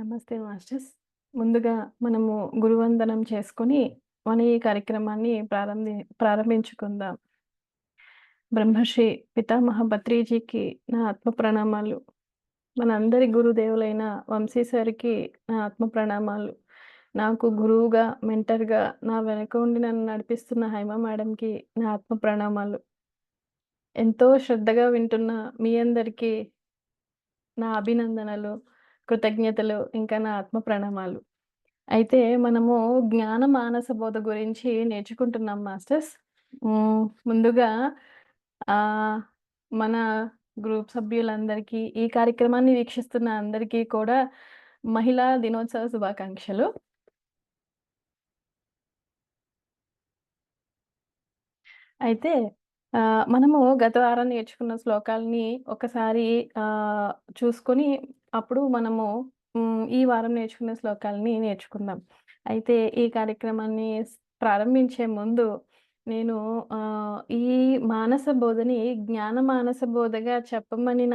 నమస్తే మాస్టర్స్. ముందుగా మనము గురువందనం చేసుకొని, మన ఈ కార్యక్రమాన్ని ప్రారంభించుకుందాం. బ్రహ్మర్షి పితామహ భత్రిజీకి నా ఆత్మ ప్రణామాలు. మనందరి గురుదేవులైన వంశీ సార్‌కి నా ఆత్మ ప్రణామాలు. నాకు గురువుగా, మెంటర్‌గా నా వెనక ఉండి నన్ను నడిపిస్తున్న హైమ మేడంకి నా ఆత్మ ప్రణామాలు. ఎంతో శ్రద్ధగా వింటున్న మీ అందరికీ నా అభినందనలు, కృతజ్ఞతలు, ఇంకా నా ఆత్మ ప్రణామాలు. అయితే మనము జ్ఞాన మానస బోధ గురించి నేర్చుకుంటున్నాం మాస్టర్స్. ముందుగా ఆహ్, మన గ్రూప్ సభ్యులందరికీ, ఈ కార్యక్రమాన్ని వీక్షిస్తున్న అందరికీ కూడా మహిళా దినోత్సవ శుభాకాంక్షలు. అయితే మనము గత వారం నేర్చుకున్న శ్లోకాల్ని ఒకసారి ఆహ్, చూసుకొని అప్పుడు మనము ఈ వారం నేర్చుకున్న శ్లోకాలని నేర్చుకుందాం. అయితే ఈ కార్యక్రమాన్ని ప్రారంభించే ముందు నేను ఈ మానస బోధని జ్ఞాన మానస బోధగా చెప్పమని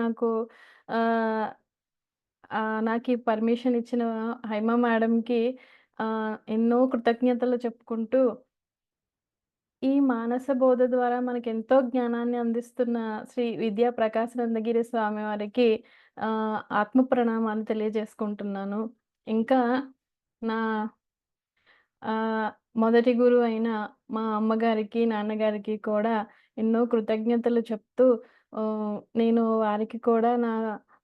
ఆహ్, నాకీ పర్మిషన్ ఇచ్చిన హైమ మేడంకి ఎన్నో కృతజ్ఞతలు చెప్పుకుంటూ ఈ మానస బోధ ద్వారా మనకెంతో జ్ఞానాన్ని అందిస్తున్న శ్రీ విద్యా ప్రకాశానందగిరి స్వామి వారికి ఆత్మ ప్రణామాలు తెలియజేసుకుంటున్నాను. ఇంకా నా ఆహ్, మొదటి గురువైన మా అమ్మగారికి, నాన్నగారికి కూడా ఎన్నో కృతజ్ఞతలు చెప్తూ నేను వారికి కూడా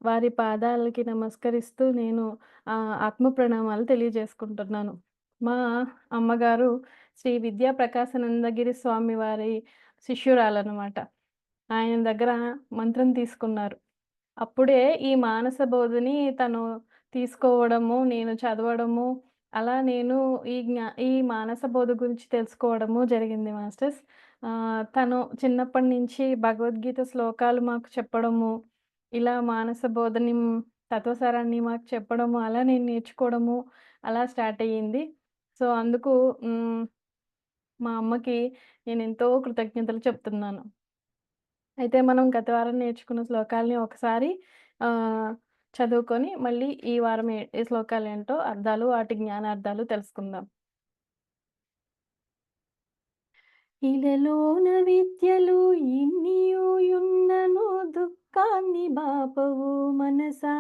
వారి పాదాలకి నమస్కరిస్తూ నేను ఆత్మ ప్రణామాలు తెలియజేసుకుంటున్నాను. మా అమ్మగారు శ్రీ విద్యా ప్రకాశానందగిరి స్వామి వారి శిష్యురాలనమాట. ఆయన దగ్గర మంత్రం తీసుకున్నారు. అప్పుడే ఈ మానస బోధని తను తీసుకోవడము, నేను చదవడము, అలా నేను ఈ మానస బోధ గురించి తెలుసుకోవడము జరిగింది మాస్టర్స్. తను చిన్నప్పటి నుంచి భగవద్గీత శ్లోకాలు మాకు చెప్పడము, ఇలా మానస బోధని తత్వసారాన్ని మాకు చెప్పడము, అలా నేను నేర్చుకోవడము అలా స్టార్ట్ అయ్యింది. సో, అందుకు హ్మ్, మా అమ్మకి నేనెంతో కృతజ్ఞతలు చెప్తున్నాను. అయితే మనం గత వారం నేర్చుకున్న శ్లోకాల్ని ఒకసారి ఆహ్, చదువుకొని మళ్ళీ ఈ వారం ఏ శ్లోకాలేంటో అర్థాలు, వాటి జ్ఞానార్థాలు తెలుసుకుందాం. ఇలలోన విద్యలు ఇన్నియుయున్నను దుఃఖాన్ని బాపవు మనసా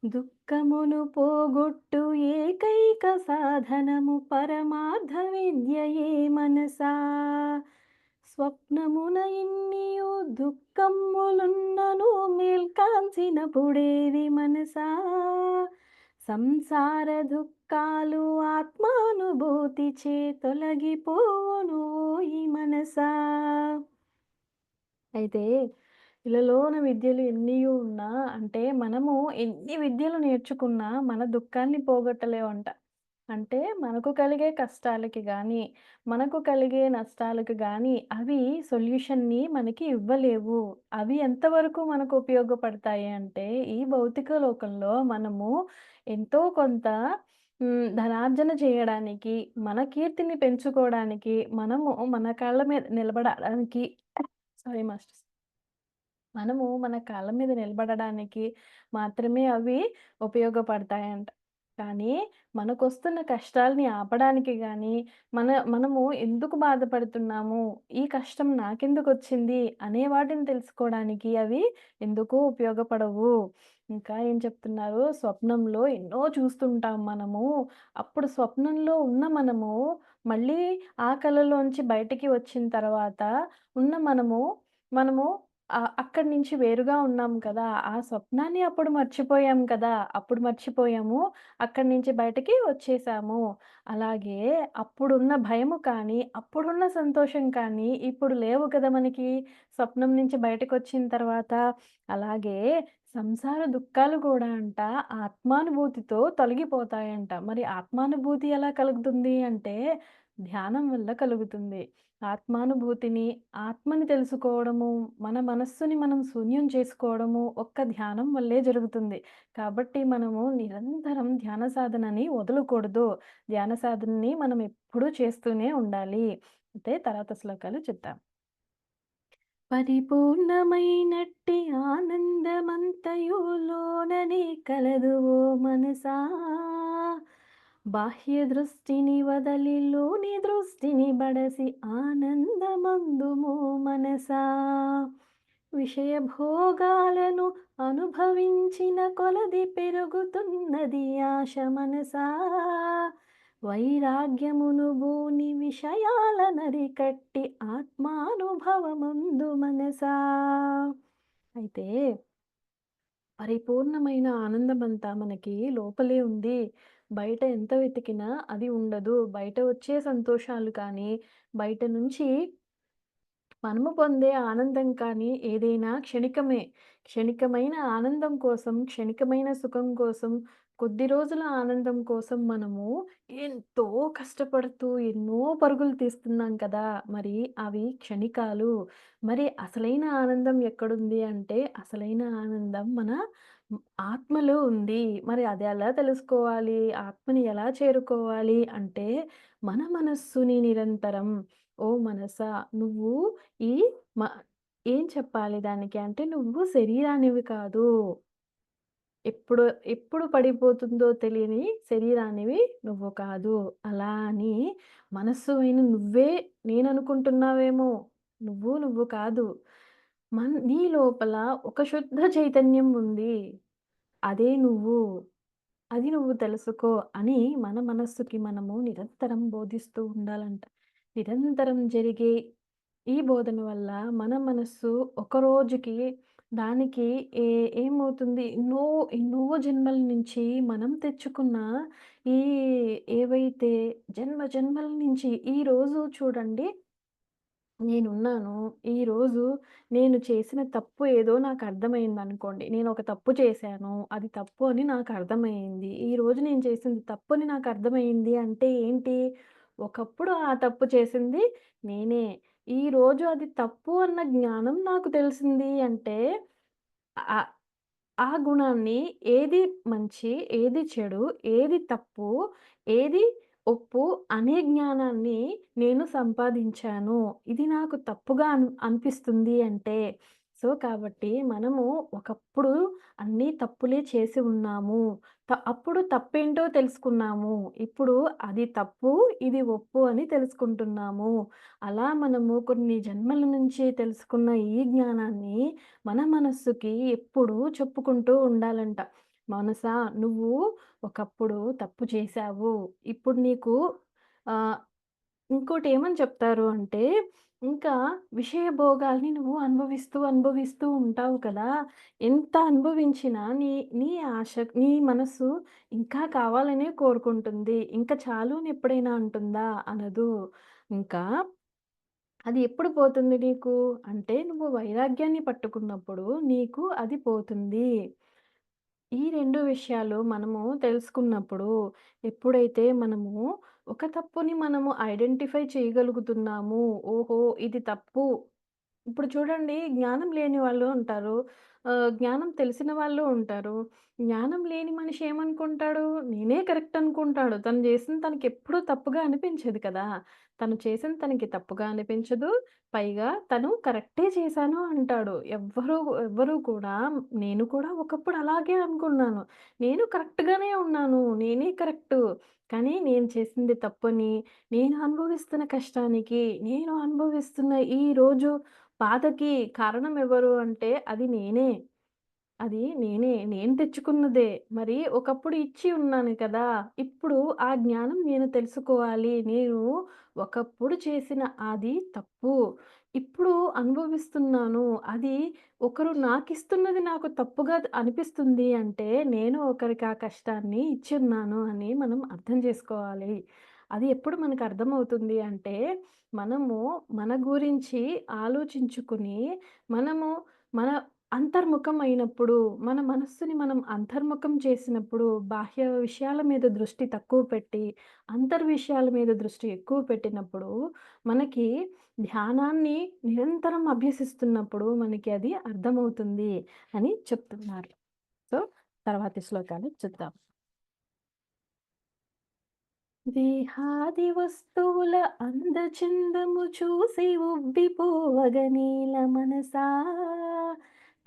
దుఃఖమును పోగొట్టు ఏకైక సాధనము పరమార్థ విద్యయే మనసా స్వప్నమున ఇన్నియు దుఃఖములున్నను మేల్కాంచినప్పుడేది మనసా సంసార దుఃఖాలు ఆత్మానుభూతిచే తొలగిపోవును ఓయి మనసా. అయితే ఇలలోన విద్యలు ఎన్నియు ఉన్నా అంటే మనము ఎన్ని విద్యలు నేర్చుకున్నా మన దుఃఖాన్ని పోగొట్టలేమంట. అంటే మనకు కలిగే కష్టాలకి గానీ, మనకు కలిగే నష్టాలకు గానీ అవి సొల్యూషన్‌ని మనకి ఇవ్వలేవు. అవి ఎంతవరకు మనకు ఉపయోగపడతాయి అంటే ఈ భౌతిక లోకంలో మనము ఎంతో కొంత ధనార్జన చేయడానికి, మన కీర్తిని పెంచుకోవడానికి, మనము మన కాళ్ళ మీద నిలబడడానికి సారీ మాస్టర్స్. మనము మన కాళ్ళ మీద నిలబడడానికి మాత్రమే అవి ఉపయోగపడతాయంట. కానీ మనకొస్తున్న కష్టాల్ని ఆపడానికి గానీ, మనము ఎందుకు బాధపడుతున్నాము? ఈ కష్టం నాకెందుకొచ్చింది? అనే వాటిని తెలుసుకోవడానికి అవి ఎందుకు ఉపయోగపడవు. ఇంకా ఏం చెప్తున్నారు? స్వప్నంలో ఎన్నో చూస్తుంటాం మనము. అప్పుడు స్వప్నంలో ఉన్న మళ్ళీ ఆ కలలోంచి బయటికి వచ్చిన తర్వాత ఉన్న మనము అక్కడి నుంచి వేరుగా ఉన్నాం కదా! ఆ స్వప్నాన్ని అప్పుడు మర్చిపోయాం కదా! అప్పుడు మర్చిపోయాము. అక్కడి నుంచి బయటకి వచ్చేసాము. అలాగే అప్పుడున్న భయము కానీ, అప్పుడున్న సంతోషం కానీ, ఇప్పుడు లేవు కదా మనకి స్వప్నం నుంచి బయటకొచ్చిన తర్వాత. అలాగే సంసార దుఃఖాలు కూడా ఆత్మానుభూతితో తొలగిపోతాయంట. మరి ఆత్మానుభూతి ఎలా కలుగుతుంది అంటే, ధ్యానం వల్ల కలుగుతుంది. ఆత్మానుభూతిని, ఆత్మని తెలుసుకోవడము, మన మనస్సుని మనం శూన్యం చేసుకోవడము ఒక్క ధ్యానం వల్లే జరుగుతుంది. కాబట్టి మనము నిరంతరం ధ్యాన సాధనని వదలకూడదు. ధ్యాన సాధనని మనం ఎప్పుడూ చేస్తూనే ఉండాలి. అయితే తర్వాత శ్లోకాలు చెప్తాం. పరిపూర్ణమైనట్టి ఆనందమంతయు లోననే కలదు ఓ మనసా. బాహ్య దృష్టిని వదలి లోని దృష్టిని బడసి ఆనందమందుమో మనసా. విషయ భోగాలను అనుభవించిన కొలది పెరుగుతున్నది ఆశ మనసా. వైరాగ్యమును బూని విషయాల నరికట్టి ఆత్మానుభవముందు మనసా. అయితే పరిపూర్ణమైన ఆనందమంతా మనకి లోపలే ఉంది. బయట ఎంత వెతికినా అది ఉండదు. బయట వచ్చే సంతోషాలు కానీ, బయట నుంచి మనము పొందే ఆనందం కానీ ఏదైనా క్షణికమే. క్షణికమైన ఆనందం కోసం, క్షణికమైన సుఖం కోసం, కొద్ది రోజుల ఆనందం కోసం మనము ఎంతో కష్టపడుతూ ఎన్నో పరుగులు తీస్తున్నాం కదా! మరి అవి క్షణికాలు. మరి అసలైన ఆనందం ఎక్కడుంది అంటే, అసలైన ఆనందం మన ఆత్మలో ఉంది. మరి అది ఎలా తెలుసుకోవాలి? ఆత్మని ఎలా చేరుకోవాలి అంటే, మన మనస్సుని నిరంతరం ఓ మనసా నువ్వు ఈ మ ఏం చెప్పాలి దానికి అంటే నువ్వు శరీరానివి కాదు. ఎప్పుడు ఎప్పుడు పడిపోతుందో తెలియని శరీరానివి నువ్వు కాదు. అలా అని మనస్సు అయిన నువ్వే నేననుకుంటున్నావేమో. నువ్వు కాదు. నీ లోపల ఒక శుద్ధ చైతన్యం ఉంది. అదే నువ్వు. అది నువ్వు తెలుసుకో అని మన మనస్సుకి మనము నిరంతరం బోధిస్తూ ఉండాలంట. నిరంతరం జరిగే ఈ బోధన వల్ల మన మనస్సు ఒక రోజుకి దానికి ఏమవుతుంది ఎన్నో జన్మల నుంచి మనం తెచ్చుకున్న ఈ ఏవైతే జన్మల నుంచి ఈరోజు చూడండి నేనున్నాను. ఈరోజు నేను చేసిన తప్పు ఏదో నాకర్థమైందనుకోండి. నేనొక తప్పు చేశాను. అది తప్పు అని నాకర్థమయింది. ఈరోజు నేను చేసింది తప్పని నాకర్థమయింది అంటే ఏంటి? ఒకప్పుడు ఆ తప్పు చేసింది నేనే. ఈరోజు అది తప్పు అన్న జ్ఞానం నాకు తెలిసింది అంటే ఆహ్, ఆ గుణాన్ని ఏది మంచి, ఏది చెడు, ఏది తప్పు, ఏది ఒప్పు అనే జ్ఞానాన్ని నేను సంపాదించాను. ఇది నాకు తప్పుగా అనిపిస్తుంది అంటే కాబట్టి మనము ఒకప్పుడు అన్నీ తప్పులే చేసి ఉన్నాము. అప్పుడు తప్పేంటో తెలుసుకున్నాము. ఇప్పుడు అది తప్పు, ఇది ఒప్పు అని తెలుసుకుంటున్నాము. అలా మనము కొన్ని జన్మల నుంచి తెలుసుకున్న ఈ జ్ఞానాన్ని మన మనస్సుకి ఎప్పుడూ చెప్పుకుంటూ ఉండాలంట. మనసా నువ్వు ఒకప్పుడు తప్పు చేశావు. ఇప్పుడు నీకు ఆహ్, ఇంకోటేమని చెప్తారు అంటే, ఇంకా విషయ భోగాల్ని నువ్వు అనుభవిస్తూ ఉంటావు కదా! ఎంత అనుభవించినా నీ నీ ఆశ నీ మనస్సు ఇంకా కావాలనే కోరుకుంటుంది. ఇంక చాలు అని ఎప్పుడైనా అంటుందా? అనదు. ఇంకా అది ఎప్పుడు పోతుంది నీకు? అంటే నువ్వు వైరాగ్యాన్ని పట్టుకున్నప్పుడు నీకు అది పోతుంది. ఈ 2 విషయాలు మనము తెలుసుకున్నప్పుడు, ఎప్పుడైతే మనము ఒక తప్పుని మనము ఐడెంటిఫై చేయగలుగుతున్నాము. ఓహో! ఇది తప్పు. ఇప్పుడు చూడండి జ్ఞానం లేని వాళ్ళు ఉంటారు. జ్ఞానం తెలిసిన వాళ్ళు ఉంటారు. జ్ఞానం లేని మనిషి ఏమనుకుంటాడు? నేనే కరెక్ట్ అనుకుంటాడు. తను చేసింది తనకెప్పుడూ తప్పుగా అనిపించదు కదా! తను చేసింది తనకి తప్పుగా అనిపించదు. పైగా తను కరెక్టే చేశాను అంటాడు. ఎవ్వరు కూడా నేను కూడా ఒకప్పుడు అలాగే అనుకున్నాను. నేను కరెక్ట్‌గానే ఉన్నాను. నేనే కరెక్టు. కానీ నేను చేసింది తప్పని, నేను అనుభవిస్తున్న కష్టానికి, నేను అనుభవిస్తున్న ఈ రోజు బాధకి కారణం ఎవరు అంటే అది నేనే. అది నేనే. నేను తెచ్చుకున్నదే. మరి ఒకప్పుడు ఇచ్చి ఉన్నాను కదా! ఇప్పుడు ఆ జ్ఞానం నేను తెలుసుకోవాలి. నేను ఒకప్పుడు చేసిన అది తప్పు. ఇప్పుడు అనుభవిస్తున్నాను. అది ఒకరు నాకిస్తున్నది నాకు తప్పుగా అనిపిస్తుంది అంటే, నేను ఒకరికి ఆ కష్టాన్ని ఇచ్చున్నాను అని మనం అర్థం చేసుకోవాలి. అది ఎప్పుడు మనకు అర్థమవుతుంది అంటే, మనము మన గురించి ఆలోచించుకుని, మనము మన అంతర్ముఖం అయినప్పుడు, మన మనస్సుని మనం అంతర్ముఖం చేసినప్పుడు, బాహ్య విషయాల మీద దృష్టి తక్కువ పెట్టి, విషయాల మీద దృష్టి ఎక్కువ పెట్టినప్పుడు, మనకి ధ్యానాన్ని నిరంతరం అభ్యసిస్తున్నప్పుడు మనకి అది అర్థమవుతుంది అని చెప్తున్నారు. సో, తర్వాతి శ్లోకాలు చూద్దాం. దేహాది వస్తువుల అందచందము చూసి ఉబ్బిపోవగనేల మనసా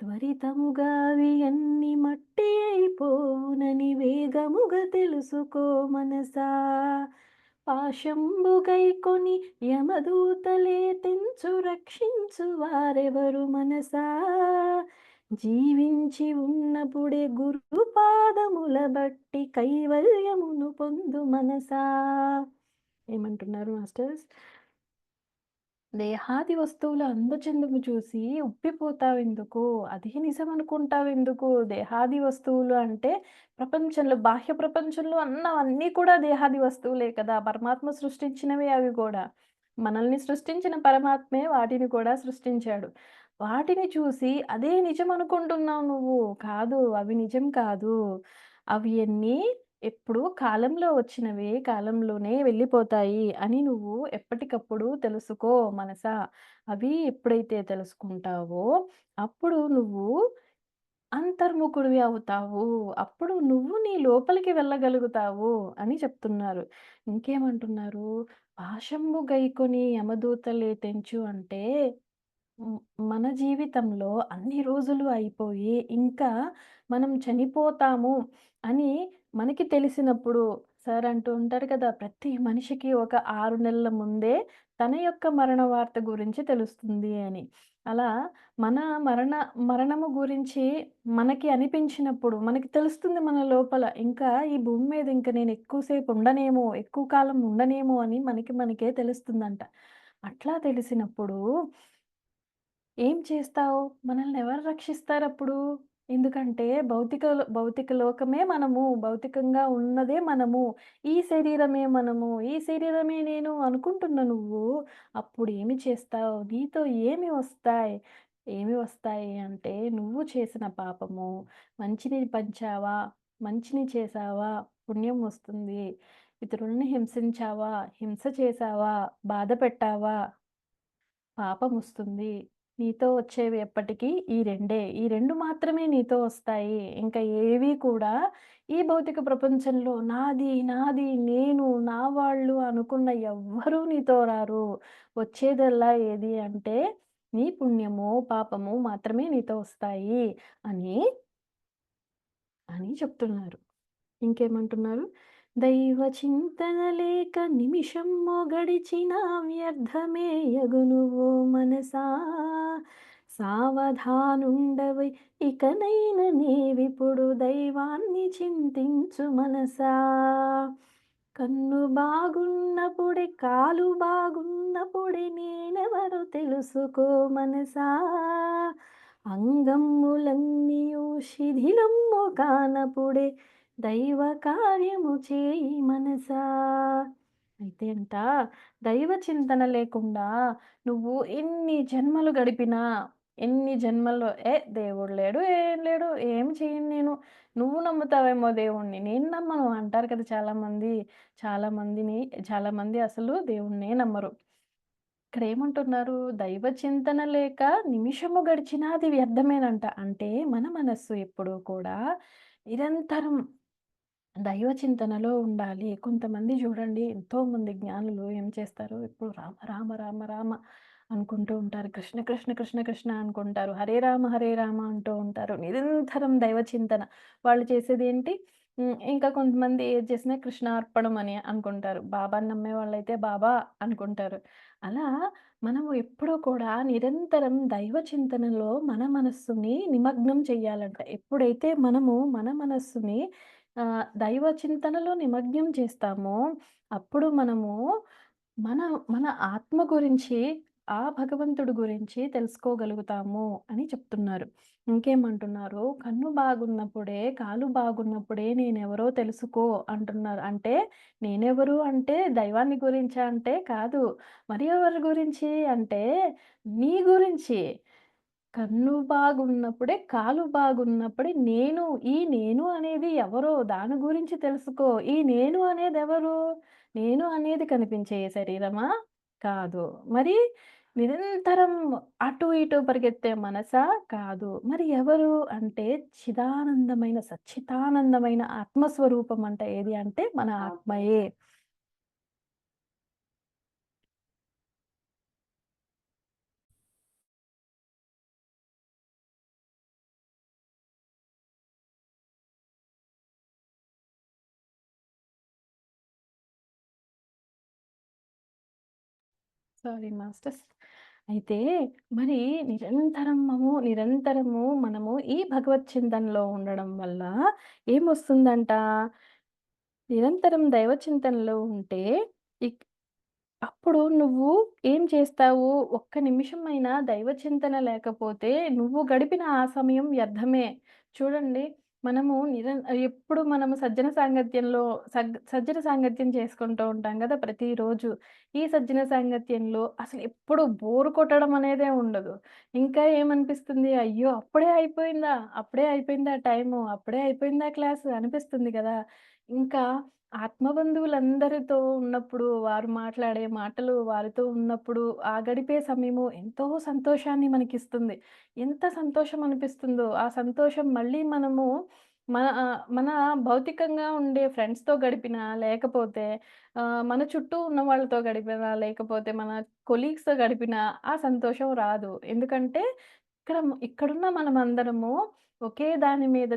త్వరితముగా అవి అన్ని మట్టి అయిపోవునని వేగముగా తెలుసుకో మనసా పాశంబుగైకొని యమదూతలే తెంచు రక్షించు వారెవరు మనసా జీవించి ఉన్నప్పుడే గురు పాదముల బట్టి కైవల్యమును పొందు మనసా. ఏమంటున్నారు మాస్టర్స్? దేహాది వస్తువుల అందచందము చూసి ఉబ్బిపోతావెందుకు? అదే నిజమనుకుంటావెందుకు? దేహాది వస్తువులు అంటే ప్రపంచంలో బాహ్య ప్రపంచంలో అన్నీ కూడా దేహాది వస్తువులే కదా! పరమాత్మ సృష్టించినవే అవి గూడా. మనల్ని సృష్టించిన పరమాత్మే వాటిని కూడా సృష్టించాడు. వాటిని చూసి అదే నిజమనుకుంటున్నావు నువ్వు. కాదు. అవి నిజం కాదు. అవి అన్నీ ఎప్పుడూ కాలంలో వచ్చినవే కాలంలోనే వెళ్ళిపోతాయి అని నువ్వు ఎప్పటికప్పుడు తెలుసుకో మనసా. అవి ఎప్పుడైతే తెలుసుకుంటావో అప్పుడు నువ్వు అంతర్ముఖుడివి అవుతావు. అప్పుడు నువ్వు నీ లోపలికి వెళ్ళగలుగుతావు అని చెప్తున్నారు. ఇంకేమంటున్నారు? పాశంబు గైకొని యమదూతలే తెంచు అంటే హ్మ్. మన జీవితంలో అన్ని రోజులు అయిపోయి, ఇంకా మనం చనిపోతాము అని మనకి తెలిసినప్పుడు సార్ అంటూ ఉంటారు కదా! ప్రతి మనిషికి ఒక 6 నెలల ముందే తన యొక్క మరణ వార్త గురించి తెలుస్తుంది అని. అలా మన మరణ మరణము గురించి మనకి అనిపించినప్పుడు, మనకి తెలుస్తుంది మన లోపల ఇంకా ఈ భూమి మీద ఇంక నేను ఎక్కువ సేపు ఉండనేమో, ఎక్కువ కాలం ఉండనేమో అని మనకే తెలుస్తుందంట. అట్లా తెలిసినప్పుడు ఏం చేస్తావు? మనల్నెవరు రక్షిస్తారప్పుడు? ఎందుకంటే భౌతిక లోకమే మనము. భౌతికంగా ఉన్నదే మనము. ఈ శరీరమే మనము. ఈ శరీరమే నేను అనుకుంటున్న నువ్వు అప్పుడేమి చేస్తావు? నీతో ఏమి వస్తాయి? ఏమి వస్తాయి అంటే నువ్వు చేసిన పాపము, మంచిని పంచావా? మంచిని చేశావా? పుణ్యం వస్తుంది. ఇతరులని హింసించావా? హింస చేశావా? బాధ పెట్టావా? పాపమొస్తుంది. నీతో వచ్చేవి ఎప్పటికి ఈ రెండే. ఈ 2 మాత్రమే నీతో వస్తాయి. ఇంకా ఏవి కూడా ఈ భౌతిక ప్రపంచంలో నాది, నేను, నా వాళ్ళు అనుకున్న ఎవ్వరూ నీతో రారు. వచ్చేదల్లా ఏది అంటే నీ పుణ్యము, పాపము మాత్రమే నీతో వస్తాయి అని, అని చెప్తున్నారు. ఇంకేమంటున్నారు? దైవ చింతన లేక నిమిషము గడిచిన వ్యర్థమే యగునువో మనసా సావధానుండవై ఇకనైన నీవిప్పుడు దైవాన్ని చింతించు మనసా కన్ను బాగున్నప్పుడే కాలు బాగున్నప్పుడే నేనెవరు తెలుసుకో మనసా అంగమ్ములన్నీయు శిథిలమ్ము కానప్పుడే దైవ కార్యము చేయి మనసా. అయితే అంట దైవ చింతన లేకుండా నువ్వు ఎన్ని జన్మలు గడిపినా, ఎన్ని జన్మల్లో దేవుడు లేడు, ఏం లేడు, ఏం చేయను నేను. నువ్వు నమ్ముతావేమో దేవుడిని, నేను నమ్మను అంటారు కదా చాలామంది. చాలామంది అసలు దేవుడినే నమ్మరు. ఇక్కడేమంటున్నారు? దైవ చింతన లేక నిమిషము గడిచినా అది వ్యర్థమేనంట. అంటే మన మనస్సు ఎప్పుడూ కూడా నిరంతరం దైవ చింతనలో ఉండాలి. కొంతమంది చూడండి ఎంతోమంది జ్ఞానులు ఏం చేస్తారు? ఎప్పుడు రామ రామ రామ రామ అనుకుంటూ ఉంటారు. కృష్ణ కృష్ణ కృష్ణ కృష్ణ అనుకుంటారు. హరే రామ అంటూ ఉంటారు. నిరంతరం దైవ చింతన. వాళ్ళు చేసేదేంటి? ఇంకా కొంతమంది ఏది చేసినా కృష్ణార్పణం అని అనుకుంటారు. బాబాని నమ్మేవాళ్ళైతే బాబా అనుకుంటారు. అలా మనము ఎప్పుడూ కూడా నిరంతరం దైవ చింతనలో మన మనస్సుని నిమగ్నం చెయ్యాలంట. ఎప్పుడైతే మనము మన మనస్సుని దైవ చింతనలో నిమగ్నం చేస్తామో, అప్పుడు మనము మన మన ఆత్మ గురించి, ఆ భగవంతుడి గురించి తెలుసుకోగలుగుతాము అని చెప్తున్నారు. ఇంకేమంటున్నారు? కన్ను బాగున్నప్పుడే, కాలు బాగున్నప్పుడే నేనెవరో తెలుసుకో అంటున్నారు. అంటే నేనెవరు అంటే దైవాన్ని గురించా అంటే కాదు. మరి ఎవరి గురించి అంటే నీ గురించి. కన్ను బాగున్నప్పుడే, కాలు బాగున్నప్పుడే నేను అనేది ఎవరో దాని గురించి తెలుసుకో. ఈ నేను అనేదెవరు? నేను అనేది కనిపించే శరీరమా? కాదు. మరి నిరంతరం అటు ఇటు పరిగెత్తే మనసా? కాదు. మరి ఎవరు? అంటే చిదానందమైన, సచ్చిదానందమైన ఆత్మస్వరూపం అంట ఏది అంటే మన ఆత్మయే. Sorry masters. అయితే మరి నిరంతరము మనము ఈ భగవత్ చింతనలో ఉండడం వల్ల ఏమొస్తుందంట? నిరంతరం దైవ చింతనలో ఉంటే ఇక్ అప్పుడు నువ్వు ఏం చేస్తావు? ఒక్క నిమిషమైనా దైవ చింతన లేకపోతే నువ్వు గడిపిన ఆ సమయం వ్యర్థమే. చూడండి, మనము ఎప్పుడు మనము సజ్జన సాంగత్యం చేసుకుంటూ ఉంటాం గదా! ప్రతిరోజు. ఈ సజ్జన సాంగత్యంలో అసలెప్పుడు బోర్ కొట్టడం అనేదే ఉండదు. ఇంకా ఏమనిపిస్తుంది? అయ్యో! అప్పుడే అయిపోయిందా? అప్పుడే అయిపోయిందా టైము? అప్పుడే అయిపోయిందా క్లాసు? అనిపిస్తుంది గదా! ఇంకా ఆత్మబంధువులందరితో ఉన్నప్పుడు, వారు మాట్లాడే మాటలు, వారితో ఉన్నప్పుడు, ఆ గడిపే సమయము ఎంతో సంతోషాన్ని మనకిస్తుంది. ఎంత సంతోషం అనిపిస్తుందో, ఆ సంతోషం మళ్ళీ మనము మన భౌతికంగా ఉండే ఫ్రెండ్స్‌తో గడిపినా, లేకపోతే మన చుట్టూ ఉన్న వాళ్ళతో గడిపినా, లేకపోతే మన కొలీగ్స్‌తో గడిపినా ఆ సంతోషం రాదు. ఎందుకంటే ఇక్కడున్న మనమందరము ఒకే దాని మీద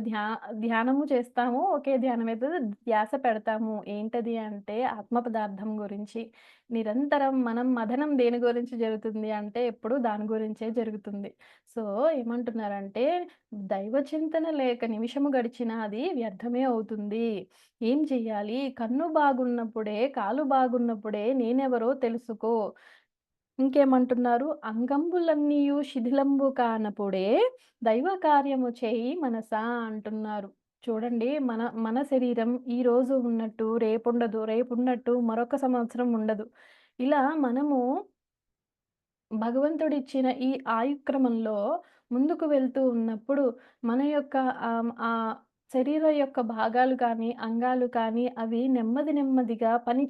ధ్యానము చేస్తాము. ఒకే ధ్యానం మీద ధ్యాస పెడతాము. ఏంటది అంటే ఆత్మ పదార్థం గురించి. నిరంతరం మనం మథనం దేని గురించి జరుగుతుంది అంటే ఎప్పుడు దాని గురించే జరుగుతుంది. సో, ఏమంటున్నారంటే దైవ చింతన లేక నిమిషము గడిచినా అది వ్యర్థమే అవుతుంది. ఏం చెయ్యాలి? కన్ను బాగున్నప్పుడే, కాలు బాగున్నప్పుడే నేనెవరో తెలుసుకో. ఇంకేమంటున్నారు? అంగంబులన్నీయు శిథిలంబు కానప్పుడే దైవ కార్యము చేయి మనసా అంటున్నారు. చూడండి, మన మన శరీరం ఈరోజు ఉన్నట్టు రేపుండదు. రేపున్నట్టు మరొక సంవత్సరం ఉండదు. ఇలా మనము భగవంతుడిచ్చిన ఈ ఆయుక్రమంలో ముందుకు వెళ్తూ ఉన్నప్పుడు మన యొక్క శరీరం యొక్క భాగాలు కానీ, అంగాలు కానీ అవి నెమ్మదిగా పని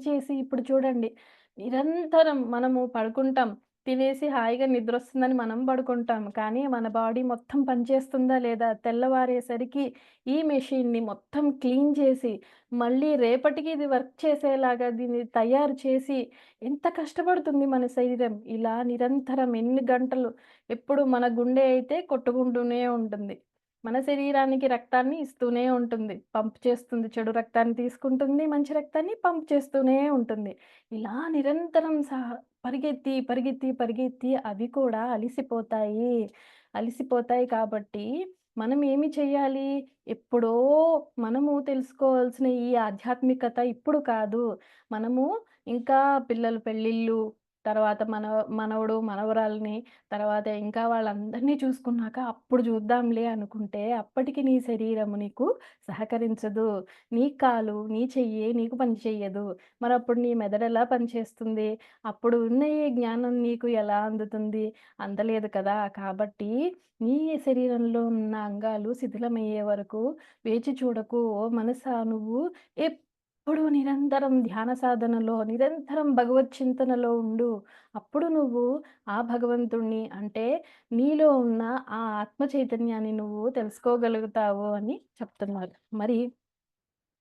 చేసి ఇప్పుడు చూడండి, నిరంతరం మనము పడుకుంటాం. తినేసి హాయిగా నిద్రొస్తుందని మనం పడుకుంటాం. కానీ మన బాడీ మొత్తం పనిచేస్తుందా లేదా? తెల్లవారేసరికి ఈ మెషిన్‌ని మొత్తం క్లీన్ చేసి, మళ్ళీ రేపటికి ఇది వర్క్ చేసేలాగా దీన్ని తయారు చేసి ఎంత కష్టపడుతుంది మన శరీరం. ఇలా నిరంతరం ఎన్ని గంటలు ఎప్పుడు మన గుండె అయితే కొట్టుకుంటూనే ఉంటుంది. మన శరీరానికి రక్తాన్ని ఇస్తూనే ఉంటుంది. పంప్ చేస్తుంది. చెడు రక్తాన్ని తీసుకుంటుంది. మంచి రక్తాన్ని పంప్ చేస్తూనే ఉంటుంది. ఇలా నిరంతరం పరిగెత్తి అవి కూడా అలిసిపోతాయి. అలిసిపోతాయి కాబట్టి మనం ఏమి చేయాలి? ఎప్పుడో మనము తెలుసుకోవాల్సిన ఈ ఆధ్యాత్మికత ఇప్పుడు కాదు. మనము ఇంకా పిల్లల పెళ్ళిళ్ళు, తర్వాత మనవడు, మనవరాల్ని, తర్వాత ఇంకా వాళ్ళందరిని చూసుకున్నాక అప్పుడు చూద్దాంలే అనుకుంటే, అప్పటికి నీ శరీరము నీకు సహకరించదు. నీ కాలు, నీ చెయ్యి నీకు పని చెయ్యదు. మరప్పుడు నీ మెదడెలా పనిచేస్తుంది? అప్పుడు ఉన్న ఈ జ్ఞానం నీకు ఎలా అందుతుంది? అందలేదు కదా! కాబట్టి నీ శరీరంలో ఉన్న అంగాలు శిథిలమయ్యే వరకు వేచి చూడకు. ఓ మనసా నువ్వు ఎప్పుడూ నిరంతరం ధ్యాన సాధనలో, నిరంతరం భగవత్ చింతనలో ఉండు. అప్పుడు నువ్వు ఆ భగవంతుడిని అంటే నీలో ఉన్న ఆ ఆత్మ చైతన్యాన్ని నువ్వు తెలుసుకోగలుగుతావు అని చెప్తున్నారు. మరి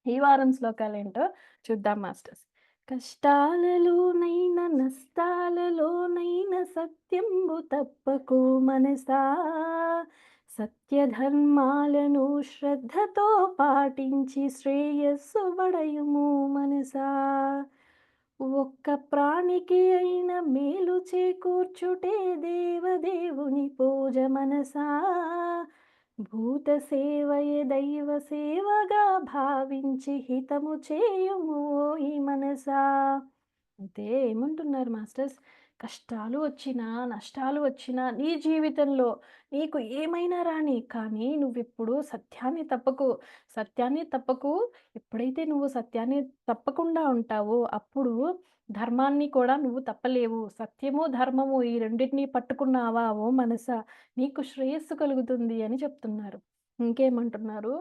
ఈ వారం శ్లోకాలేంటో చూద్దాం మాస్టర్స్. కష్టాలలోనైన నష్టాలలోనైన సత్యంబు తప్పకు మనసా, సత్యధర్మాలను శ్రద్ధతో పాటించి శ్రేయస్సు వడయుము మనసా. ఒక్క ప్రాణికి అయిన మేలు చేకూర్చుటే దేవదేవుని పూజ మనసా, భూత సేవయే దైవ సేవగా భావించి హితము చేయుము ఈ మనసా. అయితే ఏమంటున్నారు మాస్టర్స్? కష్టాలు వచ్చినా, నష్టాలు వచ్చినా నీ జీవితంలో నీకు ఏమైనా రాని, కానీ నువ్వెప్పుడు సత్యాన్ని తప్పకు. ఎప్పుడైతే నువ్వు సత్యాన్ని తప్పకుండా ఉంటావో, అప్పుడు ధర్మాన్ని కూడా నువ్వు తప్పలేవు. సత్యము, ధర్మము ఈ రెండిటిని పట్టుకున్నావా ఓ మనసా, నీకు శ్రేయస్సు కలుగుతుంది అని చెప్తున్నారు. ఇంకేమంటున్నారు?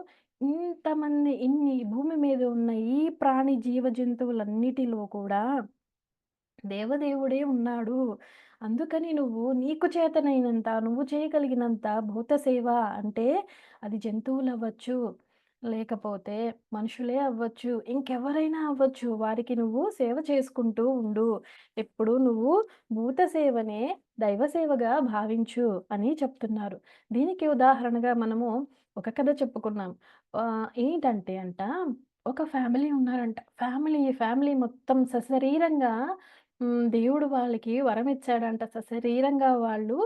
ఇన్ని భూమి మీద ఉన్న ఈ ప్రాణి జీవ జంతువులన్నిటిలో కూడా దేవదేవుడే ఉన్నాడు. అందుకని నువ్వు నీకు చేతనైనంత, నువ్వు చేయగలిగినంత భూత సేవ అంటే అది జంతువులవ్వచ్చు, లేకపోతే మనుషులే అవ్వచ్చు, ఇంకెవరైనా అవ్వచ్చు. వారికి నువ్వు సేవ చేసుకుంటూ ఉండు. ఎప్పుడు నువ్వు భూత సేవనే దైవ సేవగా భావించు అని చెప్తున్నారు. దీనికి ఉదాహరణగా మనము ఒక కథ చెప్పుకున్నాం. ఏంటంటే ఒక ఫ్యామిలీ ఉన్నారంట. ఫ్యామిలీ మొత్తం సశరీరంగా దేవుడు వాళ్ళకి వరమిచ్చాడంట. సశరీరంగా వాళ్ళు